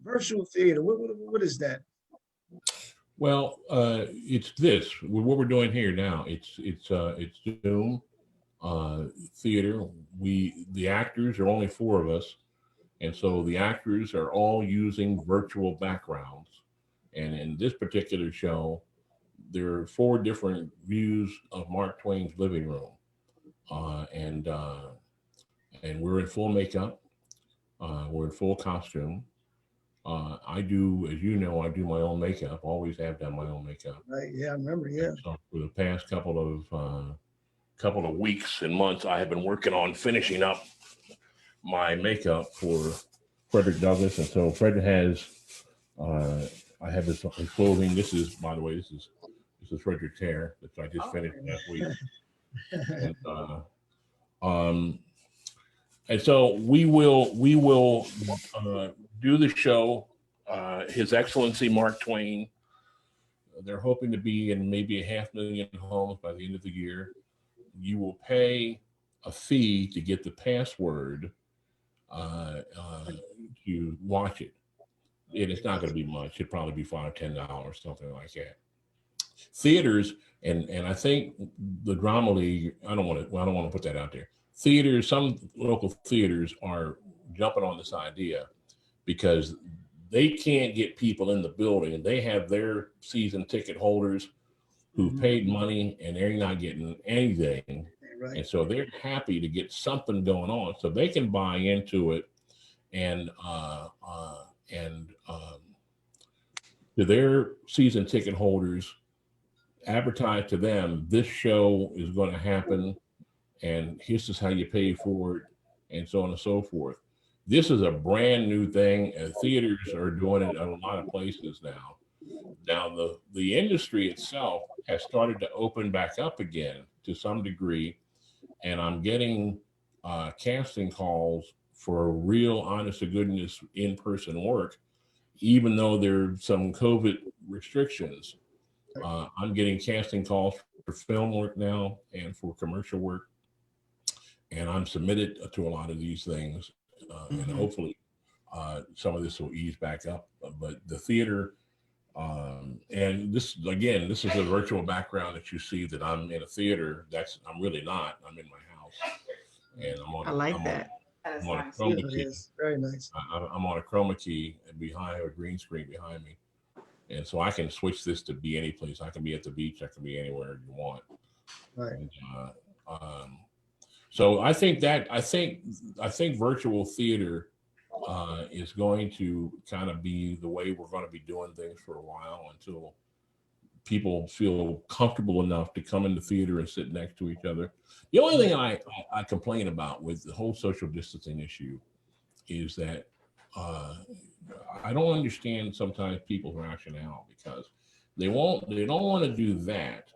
Virtual theater, what is that? Well, it's this. What we're doing here now. It's Zoom. theater, the actors, are only 4 of us. And so the actors are all using virtual backgrounds. And in this particular show, there are 4 different views of Mark Twain's living room. And we're in full makeup. We're in full costume. I do, as you know, I do my own makeup, always have done my own makeup. Right, yeah, I remember, yeah. So for the past couple of weeks and months, I have been working on finishing up my makeup for Frederick Douglass. And so Fred has, I have his clothing. This is, by the way, this is Frederick's hair that I just finished last week. And so we will do the show. His Excellency Mark Twain. They're hoping to be in maybe 500,000 homes by the end of the year. You will pay a fee to get the password to watch it. And it's not going to be much. It'd probably be $5, $10, something like that. Theaters, and I think the Drama League, I don't want to put that out there. Theaters, some local theaters are jumping on this idea because they can't get people in the building. They have their season ticket holders who paid money and they're not getting anything. Right. And so they're happy to get something going on so they can buy into it and to their season ticket holders, advertise to them, this show is going to happen and this is how you pay for it, and so on and so forth. This is a brand new thing, and theaters are doing it in a lot of places now. Now, the industry itself has started to open back up again to some degree, and I'm getting casting calls for real, honest to goodness in-person work, even though there's some COVID restrictions. I'm getting casting calls for film work now and for commercial work, and I'm submitted to a lot of these things, and hopefully some of this will ease back up. But the theater, and this is a virtual background that you see that I'm in a theater. I'm really not. I'm in my house, and I'm on. I like that. I'm on a That's chroma Yeah, key. yes, very nice. I'm on a chroma key behind a green screen behind me. And so I can switch this to be any place. I can be at the beach. I can be anywhere you want. Right. And, so I think virtual theater is going to kind of be the way we're going to be doing things for a while until people feel comfortable enough to come into theater and sit next to each other. The only thing I complain about with the whole social distancing issue is that I don't understand sometimes people's rationale, because they don't want to do that,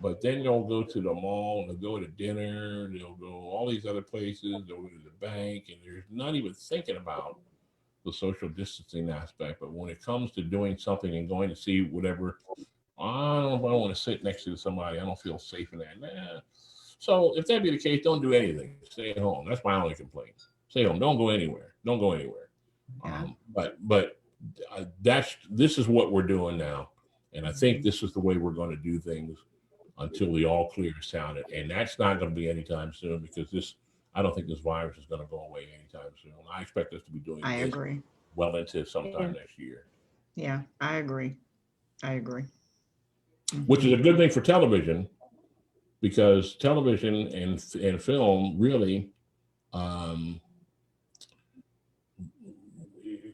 but then they'll go to the mall, they'll go to dinner, they'll go all these other places, they'll go to the bank, and they're not even thinking about the social distancing aspect. But when it comes to doing something and going to see whatever, I don't know if I want to sit next to somebody, I don't feel safe in that. Nah. So if that be the case, don't do anything. Stay at home. That's my only complaint. Stay home. Don't go anywhere. Don't go anywhere. Yeah. But this is what we're doing now, and I think this is the way we're going to do things until the all clear is sounded, and that's not going to be anytime soon, because I don't think this virus is going to go away anytime soon. I expect us to be doing I this agree. well into sometime next year. Yeah, I agree. Which is a good thing for television, because television and film really,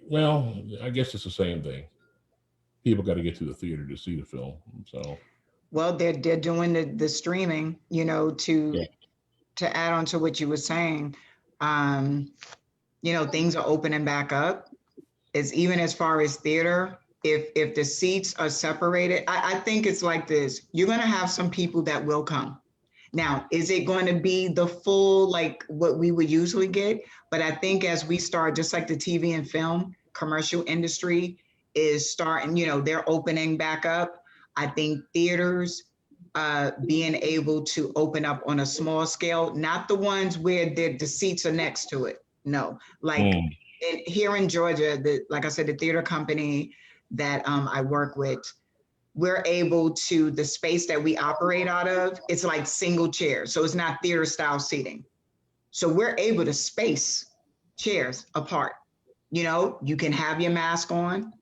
well, I guess it's the same thing. People got to get to the theater to see the film. So, well, they're doing the streaming, to add on to what you were saying. Things are opening back up. It's even as far as theater. If the seats are separated, I think it's like this. You're going to have some people that will come. Now, is it going to be the full, like what we would usually get? But I think as we start, just like the TV and film commercial industry is starting, they're opening back up. I think theaters being able to open up on a small scale, not the ones where the seats are next to it. No, like here in Georgia, like I said, the theater company that I work with, we're able to, the space that we operate out of, it's like single chairs. So it's not theater style seating. So we're able to space chairs apart. You know, you can have your mask on.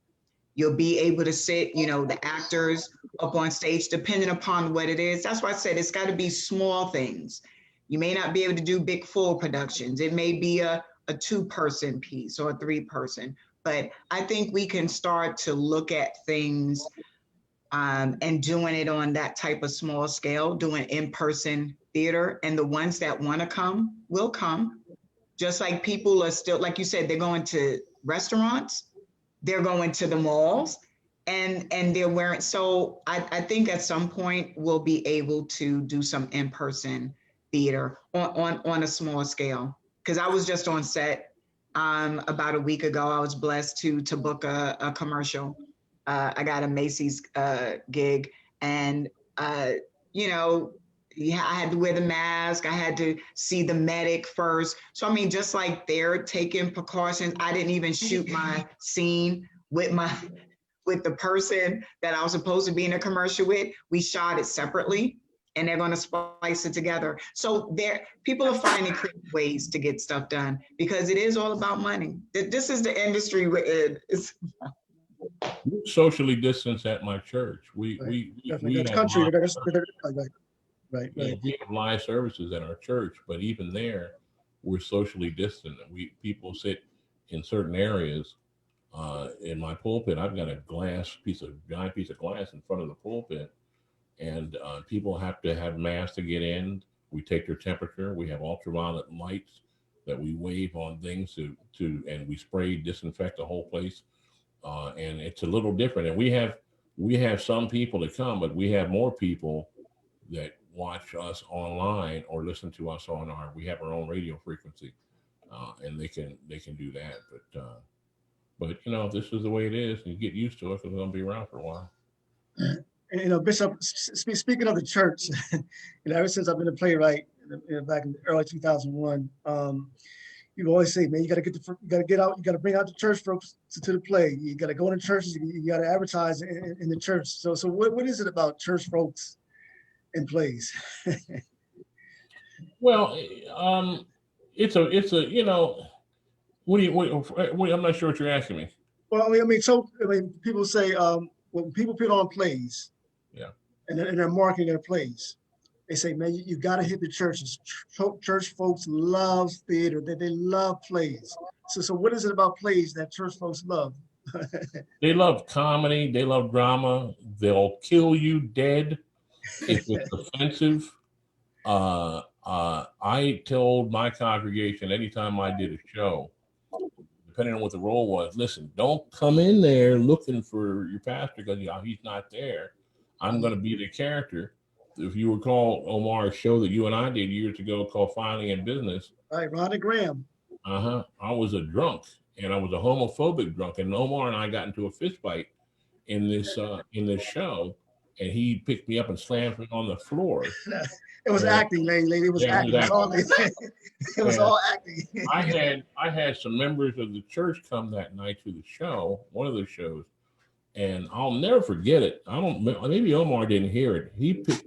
You'll be able to sit, you know, the actors up on stage, depending upon what it is. That's why I said it's got to be small things. You may not be able to do big full productions. It may be a 2-person piece or a 3-person, but I think we can start to look at things and doing it on that type of small scale, doing in-person theater. And the ones that want to come will come. Just like people are still, like you said, they're going to restaurants, they're going to the malls, and they're wearing. So I think at some point we'll be able to do some in-person theater on a small scale. Because I was just on set about a week ago. I was blessed to book a commercial. I got a Macy's gig, and you know, I had to wear the mask. I had to see the medic first. So I mean, just like they're taking precautions. I didn't even shoot my scene with the person that I was supposed to be in a commercial with. We shot it separately, and they're going to splice it together. So people are finding creative ways to get stuff done, because it is all about money. This is the industry we're in. We socially distance at my church. We that's country. Right. We have live services at our church, but even there, we're socially distant. People sit in certain areas. In my pulpit, I've got a giant piece of glass in front of the pulpit, and people have to have masks to get in. We take their temperature. We have ultraviolet lights that we wave on things and we spray, disinfect the whole place. And it's a little different. And we have some people that come, but we have more people that watch us online or listen to us we have our own radio frequency, and they can do that. But you know, this is the way it is, and you get used to it because it's going to be around for a while. And, you know, Bishop, speaking of the church, you know, ever since I've been a playwright back in early 2001, you always say, man, you got to get out, you got to bring out the church folks to the play. You got to go into churches, you got to advertise in the church. So what is it about church folks in plays? Well, it's a you know, I'm not sure what you're asking me. Well, I mean, people say when people put on plays, yeah, and they're marketing their plays, they say, man, you got to hit the churches. Church folks love theater. They love plays. So what is it about plays that church folks love? They love comedy. They love drama. They'll kill you dead if it's offensive. I told my congregation anytime I did a show, depending on what the role was, listen, don't come in there looking for your pastor because he's not there. I'm going to be the character. If you recall Omar's show that you and I did years ago called Finally in Business. Right, Ronnie Graham. I was a drunk, and I was a homophobic drunk, and Omar and I got into a fist fight in this show, and he picked me up and slammed me on the floor. It was acting, lady. It was acting. It was all acting. I had some members of the church come that night to the show, one of the shows, and I'll never forget it. Maybe Omar didn't hear it.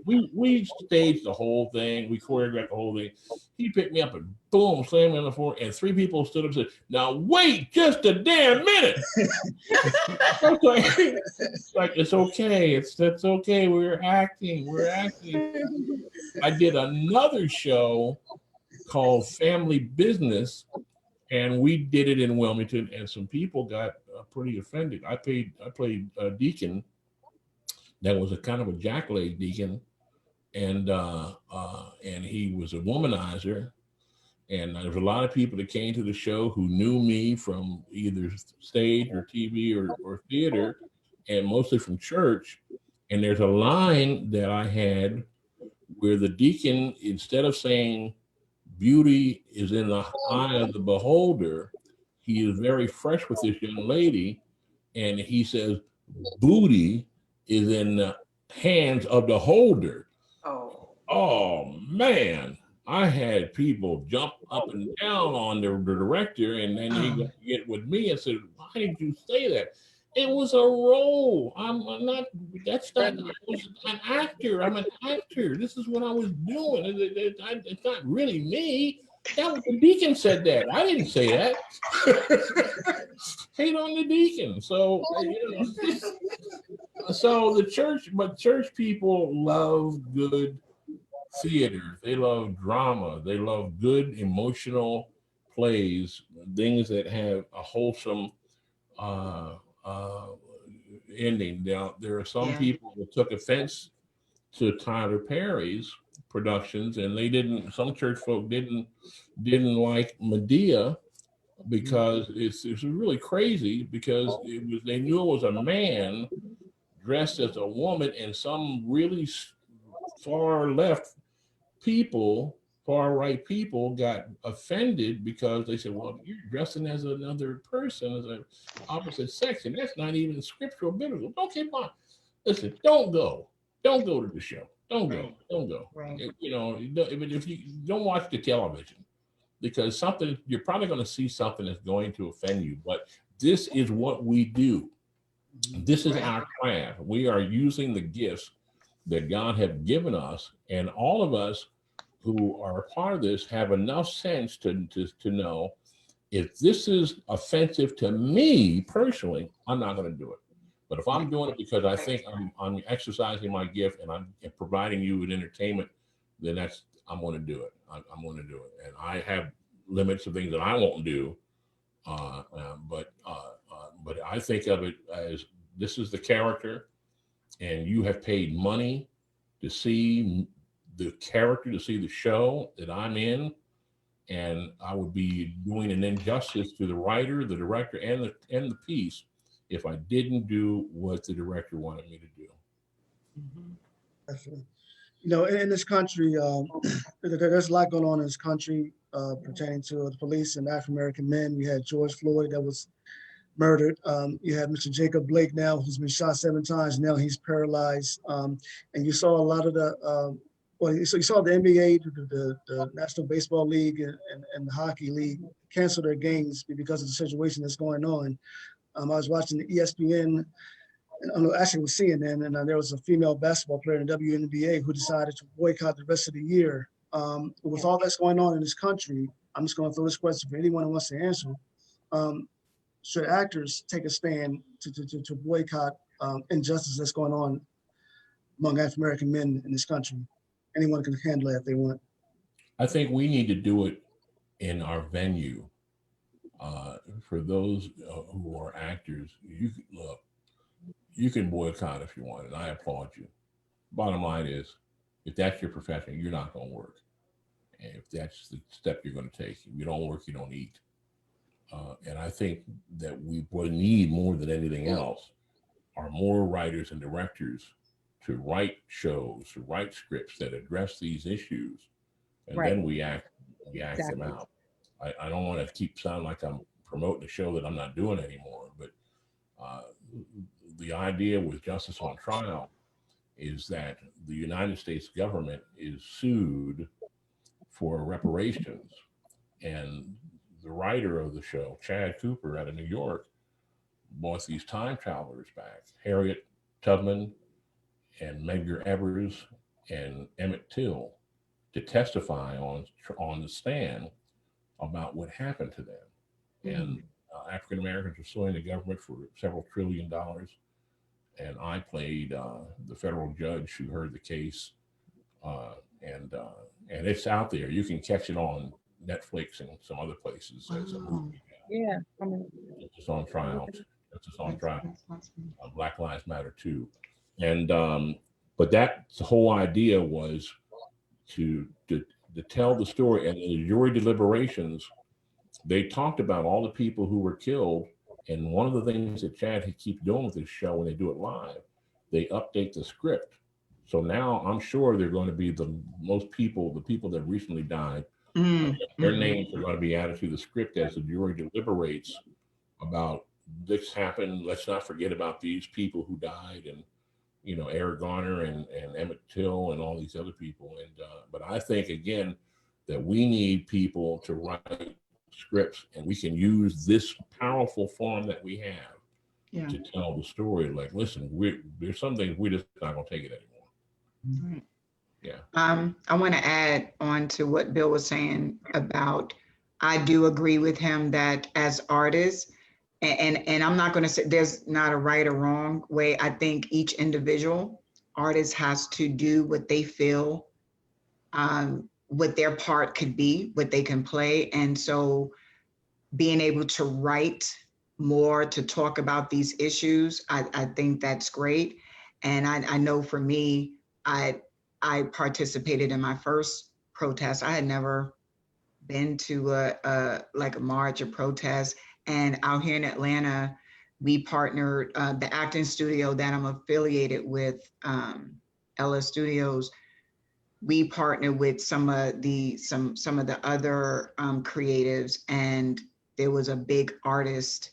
We staged the whole thing. We choreographed the whole thing. He picked me up and boom, slammed me on the floor, and 3 people stood up and said, "Now wait just a damn minute." It's okay. That's okay. We're acting. I did another show called Family Business, and we did it in Wilmington, and some people got pretty offended. I played a deacon that was a kind of a jackleg deacon, and he was a womanizer. And there was a lot of people that came to the show who knew me from either stage or TV or theater, and mostly from church. And there's a line that I had where the deacon, instead of saying beauty is in the eye of the beholder, he is very fresh with this young lady, and he says booty is in the hands of the holder. Oh man, I had people jump up and down on the director, and then he got to get with me and said, "Why did you say that?" It was a role. I'm not. That's not. I was an actor. I'm an actor. This is what I was doing. It's not really me. That was the deacon said that. I didn't say that. Hate on the deacon. So so the church, but church people love good theater. They love drama. They love good emotional plays, things that have a wholesome uh, uh, ending. Now, there are some Yeah. people that took offense to Tyler Perry's productions, and they didn't. Some church folk didn't like Medea because it's really crazy because they knew it was a man dressed as a woman, and some really far left people, far right people, got offended because they said, "Well, you're dressing as another person, as an opposite sex, and that's not even scriptural biblical." Okay, fine. Listen, don't go to the show. Don't go. Right. Don't go. Right. You know, if you don't watch the television, because something you're probably going to see something that's going to offend you. But this is what we do. This is Right. our craft. We are using the gifts that God has given us, and all of us who are a part of this have enough sense to know if this is offensive to me personally, I'm not going to do it. But if I'm doing it because I think I'm exercising my gift and I'm providing you with entertainment, then I'm going to do it. I'm going to do it. And I have limits of things that I won't do. But I think of it as this is the character, and you have paid money to see the character, to see the show that I'm in, and I would be doing an injustice to the writer, the director, and the piece if I didn't do what the director wanted me to do. Definitely. You know, in this country, there's a lot going on in this country pertaining to the police and African American men. We had George Floyd that was murdered. You had Mr. Jacob Blake now, who's been shot 7 times. Now he's paralyzed. And you saw a lot of the, so you saw the NBA, the National Baseball League, and the Hockey League cancel their games because of the situation that's going on. I was watching the ESPN, actually with CNN, and there was a female basketball player in the WNBA who decided to boycott the rest of the year. With all that's going on in this country, I'm just going to throw this question for anyone who wants to answer. Should actors take a stand to boycott injustice that's going on among African American men in this country? Anyone can handle it if they want. I think we need to do it in our venue. For those who are actors, you can boycott if you want, and I applaud you. Bottom line is, if that's your profession, you're not going to work. And if that's the step you're going to take, if you don't work, you don't eat. And I think that we need more than anything else are more writers and directors to write shows, to write scripts that address these issues, and then we act them out. I don't want to keep sounding like I'm promoting a show that I'm not doing anymore, but the idea with Justice on Trial is that the United States government is sued for reparations, and the writer of the show, Chad Cooper out of New York, brought these time travelers back, Harriet Tubman and Medgar Evers and Emmett Till, to testify on the stand about what happened to them. And African Americans are suing the government for several $1 trillion. And I played the federal judge who heard the case, and it's out there. You can catch it on Netflix and some other places as a movie. Yeah. It's on trial. It's on trial. Black Lives Matter too. And but that the whole idea was to tell the story. And in the jury deliberations, they talked about all the people who were killed. And one of the things that Chad keeps doing with this show when they do it live, they update the script. So now I'm sure they're going to be the people that recently died, their names are going to be added to the script as the jury deliberates about this happened. Let's not forget about these people who died, and Eric Garner and Emmett Till and all these other people. And but I think again that we need people to write scripts, and we can use this powerful form that we have Yeah. to tell the story. Like, listen, there's some things we're just not gonna take it anymore. Right. Yeah. I want to add on to what Bill was saying about, I do agree with him that as artists, and I'm not going to say there's not a right or wrong way. I think each individual artist has to do what they feel, what their part could be, what they can play. And so being able to write more, to talk about these issues, I think that's great. And I know for me, I participated in my first protest. I had never been to a march or protest. And out here in Atlanta, we partnered, the acting studio that I'm affiliated with, Ella Studios. We partnered with some of the other creatives, and there was a big artist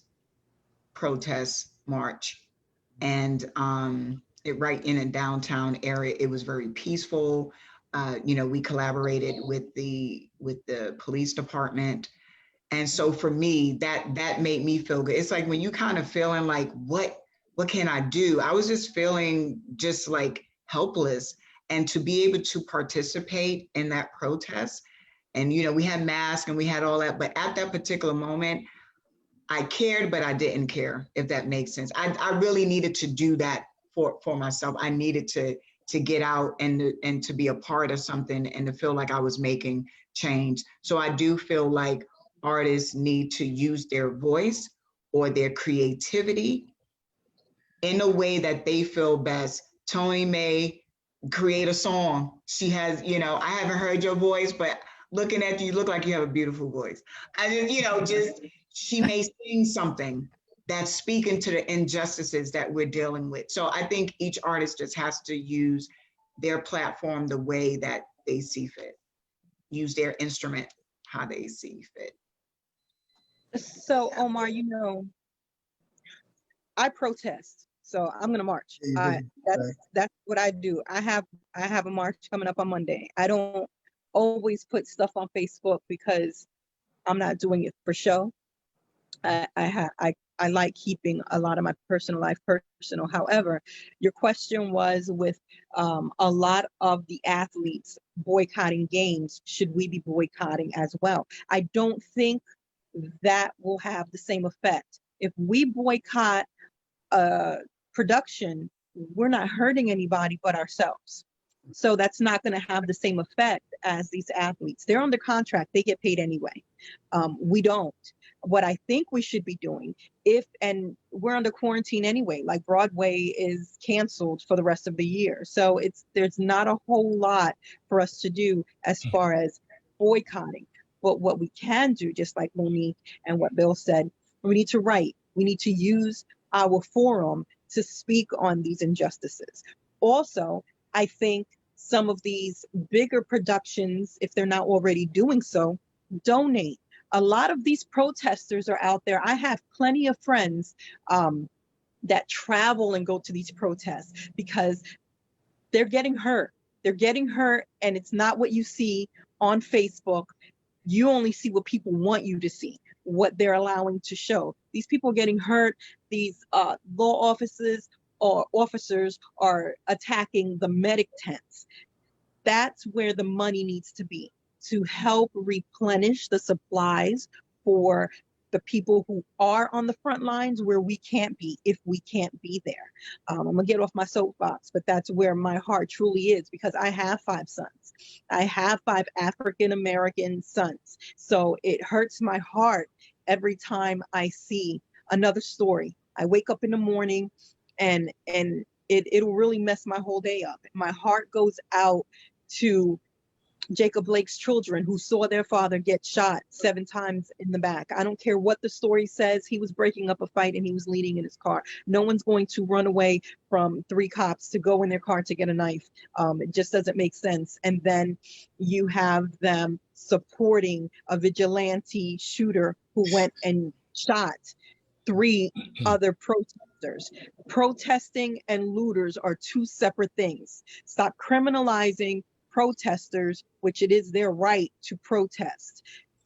protest march, and it right in a downtown area. It was very peaceful. We collaborated with the police department. And so for me, that made me feel good. It's like when you kind of feeling like, what can I do? I was just feeling just like helpless. And to be able to participate in that protest, and we had masks and we had all that, but at that particular moment, I cared, but I didn't care, if that makes sense. I really needed to do that for myself. I needed to get out and to be a part of something and to feel like I was making change. So I do feel like artists need to use their voice or their creativity in a way that they feel best. Toni may create a song. She has, I haven't heard your voice, but looking at you look like you have a beautiful voice. I just, she may sing something that's speaking to the injustices that we're dealing with. So I think each artist just has to use their platform the way that they see fit, use their instrument how they see fit. So Omar, I protest, so I'm gonna march. That's what I do. I have a march coming up on Monday. I don't always put stuff on Facebook because I'm not doing it for show. I like keeping a lot of my personal life personal. However, your question was with a lot of the athletes boycotting games, should we be boycotting as well? I don't think that will have the same effect. If we boycott production, we're not hurting anybody but ourselves. So that's not going to have the same effect as these athletes. They're under contract, they get paid anyway. We don't. What I think we should be doing, and we're under quarantine anyway, like Broadway is canceled for the rest of the year. So there's not a whole lot for us to do as far as boycotting. But what we can do, just like Monique and what Bill said, we need to write. We need to use our forum to speak on these injustices. Also, I think some of these bigger productions, if they're not already doing so, donate. A lot of these protesters are out there. I have plenty of friends that travel and go to these protests because they're getting hurt. They're getting hurt, and it's not what you see on Facebook. You only see what people want you to see, what they're allowing to show. These people are getting hurt. These law officers are attacking the medic tents. That's where the money needs to be, to help replenish the supplies for the people who are on the front lines where we can't be, if we can't be there. I'm gonna get off my soapbox, but that's where my heart truly is, because I have 5 sons. I have 5 African-American sons. So it hurts my heart every time I see another story. I wake up in the morning and it'll really mess my whole day up. My heart goes out to Jacob Blake's children who saw their father get shot 7 times in the back. I don't care what the story says. He was breaking up a fight and he was leading in his car. No one's going to run away from 3 cops to go in their car to get a knife. It just doesn't make sense. And then you have them supporting a vigilante shooter who went and shot 3 other protesters. Protesting and looters are 2 separate things. Stop criminalizing protesters, which it is their right to protest.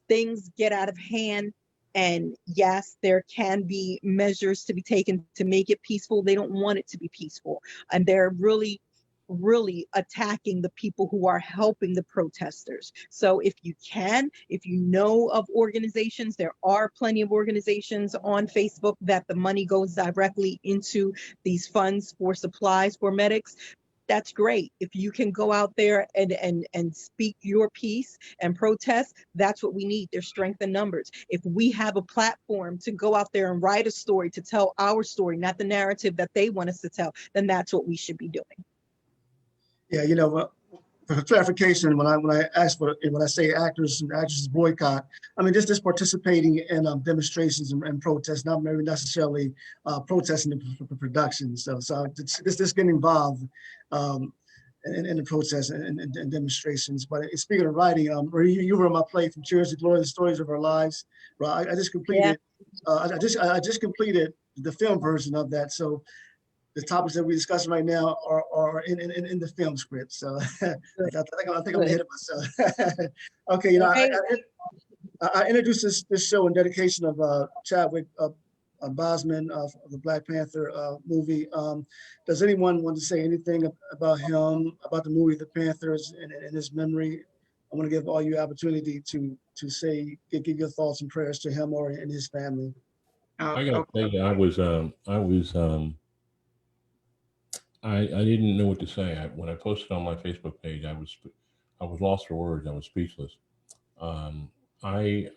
Things get out of hand And yes, there can be measures to be taken to make it peaceful. They don't want it to be peaceful. And they're really, really attacking the people who are helping the protesters. So if you know of organizations, there are plenty of organizations on Facebook that the money goes directly into these funds for supplies for medics. That's great. If you can go out there and speak your piece and protest, that's what we need. There's strength in numbers. If we have a platform to go out there and write a story, to tell our story, not the narrative that they want us to tell, then that's what we should be doing. Yeah, you know, for clarification, when I say actors and actresses boycott, I mean just participating in demonstrations and protests, not maybe necessarily protesting the production. So just getting involved in the protests and demonstrations. But speaking of writing, you were on my play From Cheers to Glory: The Stories of Our Lives. Right, I just completed. I just completed the film version of that. So the topics that we're discussing right now are in the film script. So I think I'm ahead of myself. Okay, you know, I introduced this show in dedication of Chadwick Boseman of the Black Panther movie. Does anyone want to say anything about him, about the movie The Panthers, in his memory? I want to give all you opportunity to give your thoughts and prayers to him or in his family. I gotta tell you, I didn't know what to say. When I posted on my Facebook page, I was lost for words. I was speechless. I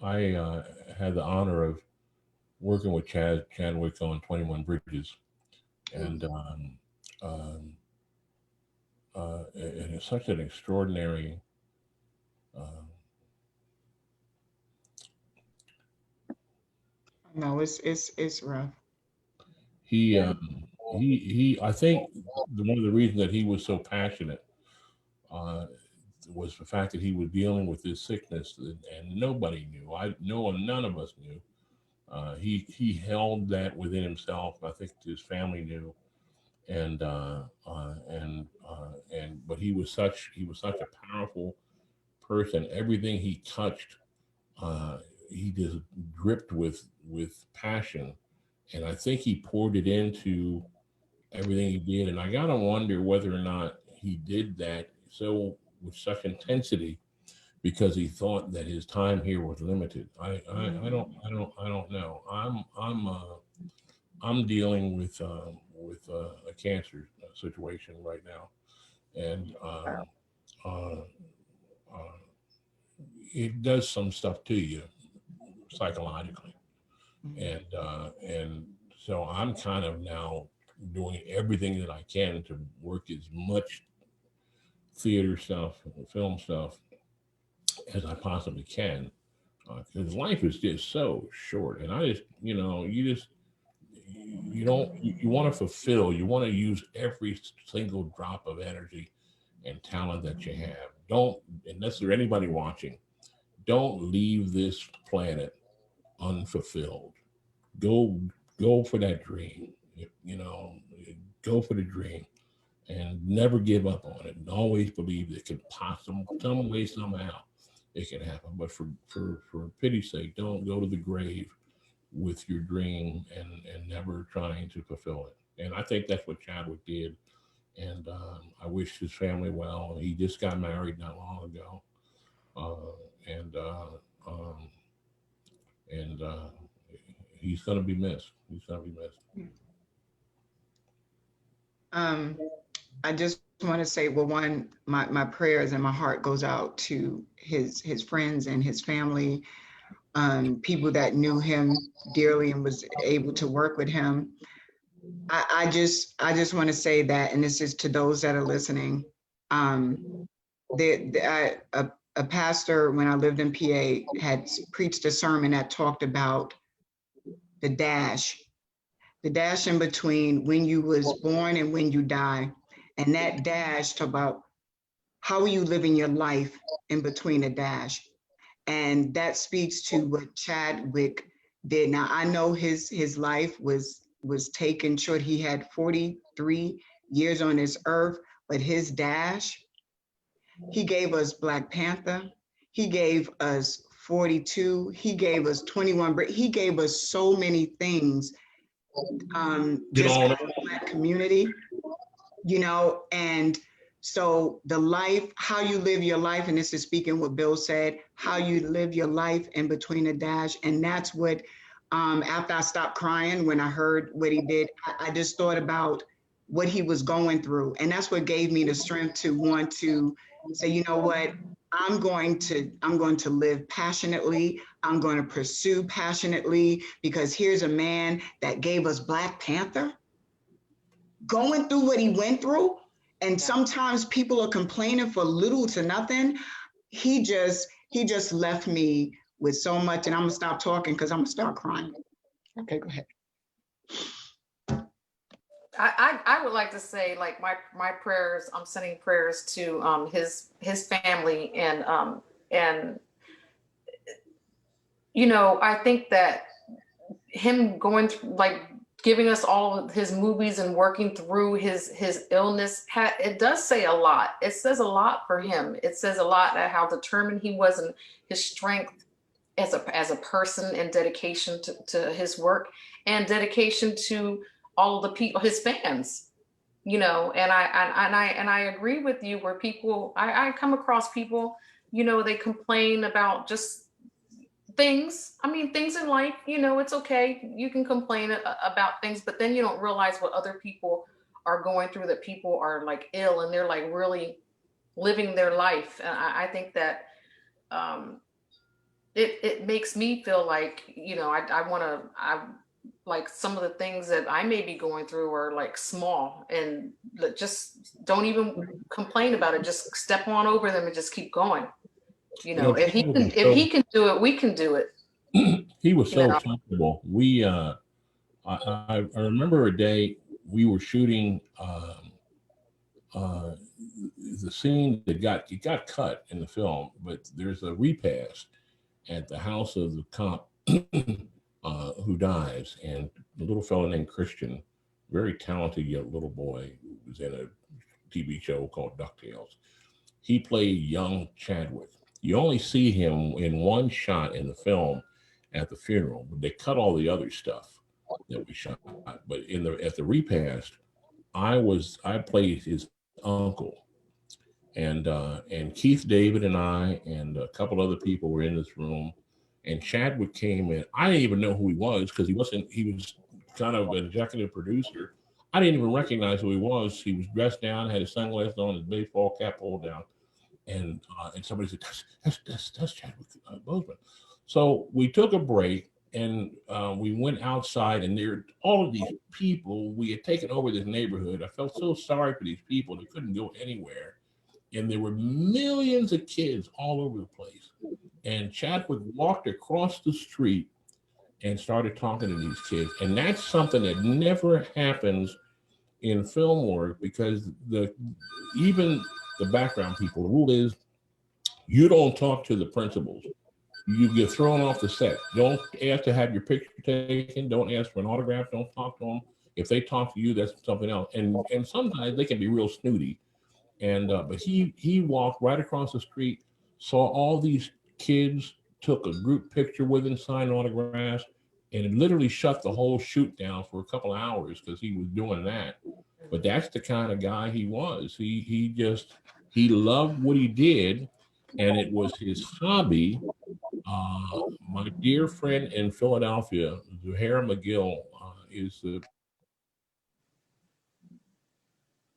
had the honor of working with Chadwick on 21 Bridges, and it's such an extraordinary. No, it's rough. I think one of the reasons that he was so passionate was the fact that he was dealing with this sickness and nobody knew. None of us knew. He held that within himself. I think his family knew, but he was such a powerful person. Everything he touched, he just dripped with passion, and I think he poured it into everything he did. And I gotta wonder whether or not he did that so with such intensity because he thought that his time here was limited. I don't know. I'm dealing with a cancer situation right now, and it does some stuff to you psychologically, and so I'm kind of now doing everything that I can to work as much theater stuff, film stuff as I possibly can, because life is just so short. And I just, you want to fulfill, you want to use every single drop of energy and talent that you have. Don't, unless there's anybody watching, don't leave this planet unfulfilled. Go for that dream. Go for the dream and never give up on it, and always believe it can possibly, some way, somehow it can happen. But for pity's sake, don't go to the grave with your dream and never trying to fulfill it. And I think that's what Chadwick did. And I wish his family well. He just got married not long ago. He's going to be missed. He's going to be missed. I just want to say, well, one, my prayers and my heart goes out to his friends and his family, people that knew him dearly and was able to work with him. I just want to say that, and this is to those that are listening. A pastor, when I lived in PA, had preached a sermon that talked about the dash in between when you was born and when you die. And that dash talk about how are you living your life in between a dash. And that speaks to what Chadwick did. Now, I know his life was taken short. He had 43 years on this earth, but his dash, he gave us Black Panther. He gave us 42. He gave us 21. He gave us so many things just for the Black community, you know, and so the life, how you live your life, and this is speaking what Bill said, how you live your life in between a dash. And that's what, after I stopped crying, when I heard what he did, I just thought about what he was going through. And that's what gave me the strength to want to say, you know what, I'm going to live passionately. I'm going to pursue passionately, because here's a man that gave us Black Panther, going through what he went through. And sometimes people are complaining for little to nothing. He just left me with so much, and I'm gonna stop talking because I'm gonna start crying. Okay, go ahead. I would like to say, like, my prayers, I'm sending prayers to his family, and you know, I think that him going through, like, giving us all of his movies and working through his illness, it does say a lot. It says a lot for him. It says a lot at how determined he was and his strength as a person, and dedication to his work, and dedication to all of the people, his fans, you know. And I agree with you, where people, I come across people, you know, they complain about just things. I mean, things in life, you know, it's okay. You can complain about things, but then you don't realize what other people are going through, that people are like ill and they're like really living their life. And I think that it makes me feel like, you know, I like, some of the things that I may be going through are like small, and just don't even complain about it. Just step on over them and just keep going. You know, if he can do it, we can do it. He was so comfortable. We, I remember a day we were shooting the scene that got cut in the film, but there's a repast at the house of the cop who dies, and the little fellow named Christian, very talented young little boy, who was in a TV show called DuckTales. He played young Chadwick. You only see him in one shot in the film at the funeral, but they cut all the other stuff that we shot. But at the repast, I played his uncle, and Keith David and I and a couple other people were in this room, and Chadwick came in. I didn't even know who he was, because he was kind of an executive producer. I didn't even recognize who he was. He was dressed down, had his sunglasses on, his baseball cap pulled down. And somebody said, that's Chadwick Boseman. So we took a break, and we went outside, and there, all of these people, we had taken over this neighborhood. I felt so sorry for these people. They couldn't go anywhere. And there were millions of kids all over the place. And Chadwick walked across the street and started talking to these kids. And that's something that never happens in film work, because even the background people, the rule is you don't talk to the principals. You get thrown off the set. Don't ask to have your picture taken. Don't ask for an autograph. Don't talk to them. If they talk to you, that's something else. And sometimes they can be real snooty. And but he walked right across the street, saw all these kids, took a group picture with him, signed autographs, and it literally shut the whole shoot down for a couple of hours because he was doing that. But that's the kind of guy he was. He loved what he did, and it was his hobby. My dear friend in Philadelphia, Zuhair McGill, is the.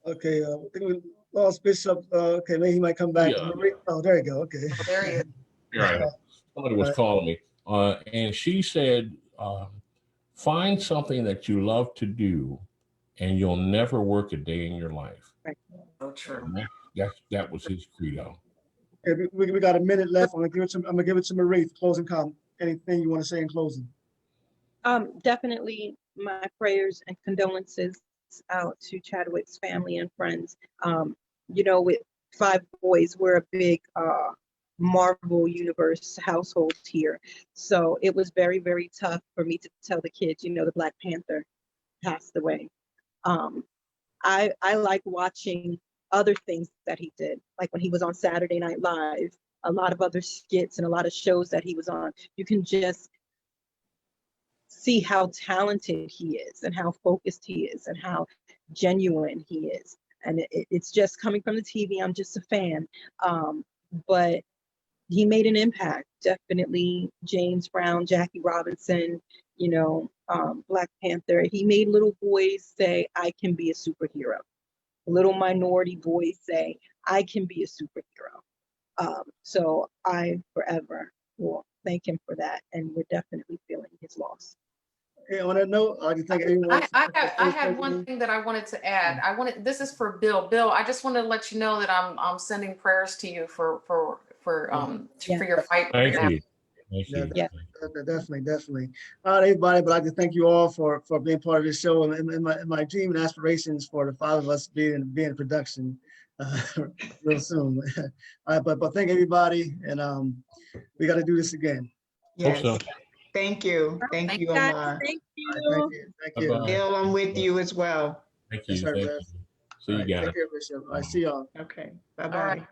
Okay, I think we lost Bishop. Okay, maybe he might come back. Yeah. Oh, there you go. Okay. Oh, there he is. Right. Somebody was calling me, and she said, find something that you love to do, and you'll never work a day in your life. Right. So true. That was his credo. Okay, we got a minute left. I'm gonna give it to Marie for closing comment. Anything you want to say in closing? Definitely my prayers and condolences out to Chadwick's family and friends. You know, with 5 boys, we're a big Marvel Universe household here. So it was very, very tough for me to tell the kids, you know, the Black Panther passed away. I like watching other things that he did, like when he was on Saturday Night Live a lot of other skits and a lot of shows that he was on. You can just see how talented he is and how focused he is and how genuine he is. And it's just coming from the TV. I'm just a fan. But he made an impact. Definitely James Brown, Jackie Robinson, you know, Black Panther. He made little boys say, I can be a superhero. Little minority boys say, I can be a superhero. So I forever will thank him for that. And we're definitely feeling his loss. Hey, on that note, I just thank everyone. I had one thing that I wanted to add. This is for Bill. Bill, I just wanted to let you know that I'm sending prayers to you for your fight. Thank you. Thank you. Yeah. Definitely. All right, everybody, but I'd like to thank you all for being part of this show, and my dream and aspirations for the five of us being in production real soon. All right, but thank everybody, and we got to do this again. Yes. Hope so. Thank you. Thank you, Omar. Thank you. All right, thank you. Bye-bye. Bill, I'm with you as well. Thank you. Yes, sir, Thank Beth. you. See you guys. Take care, Bishop. I see y'all. Okay. Bye-bye. All right.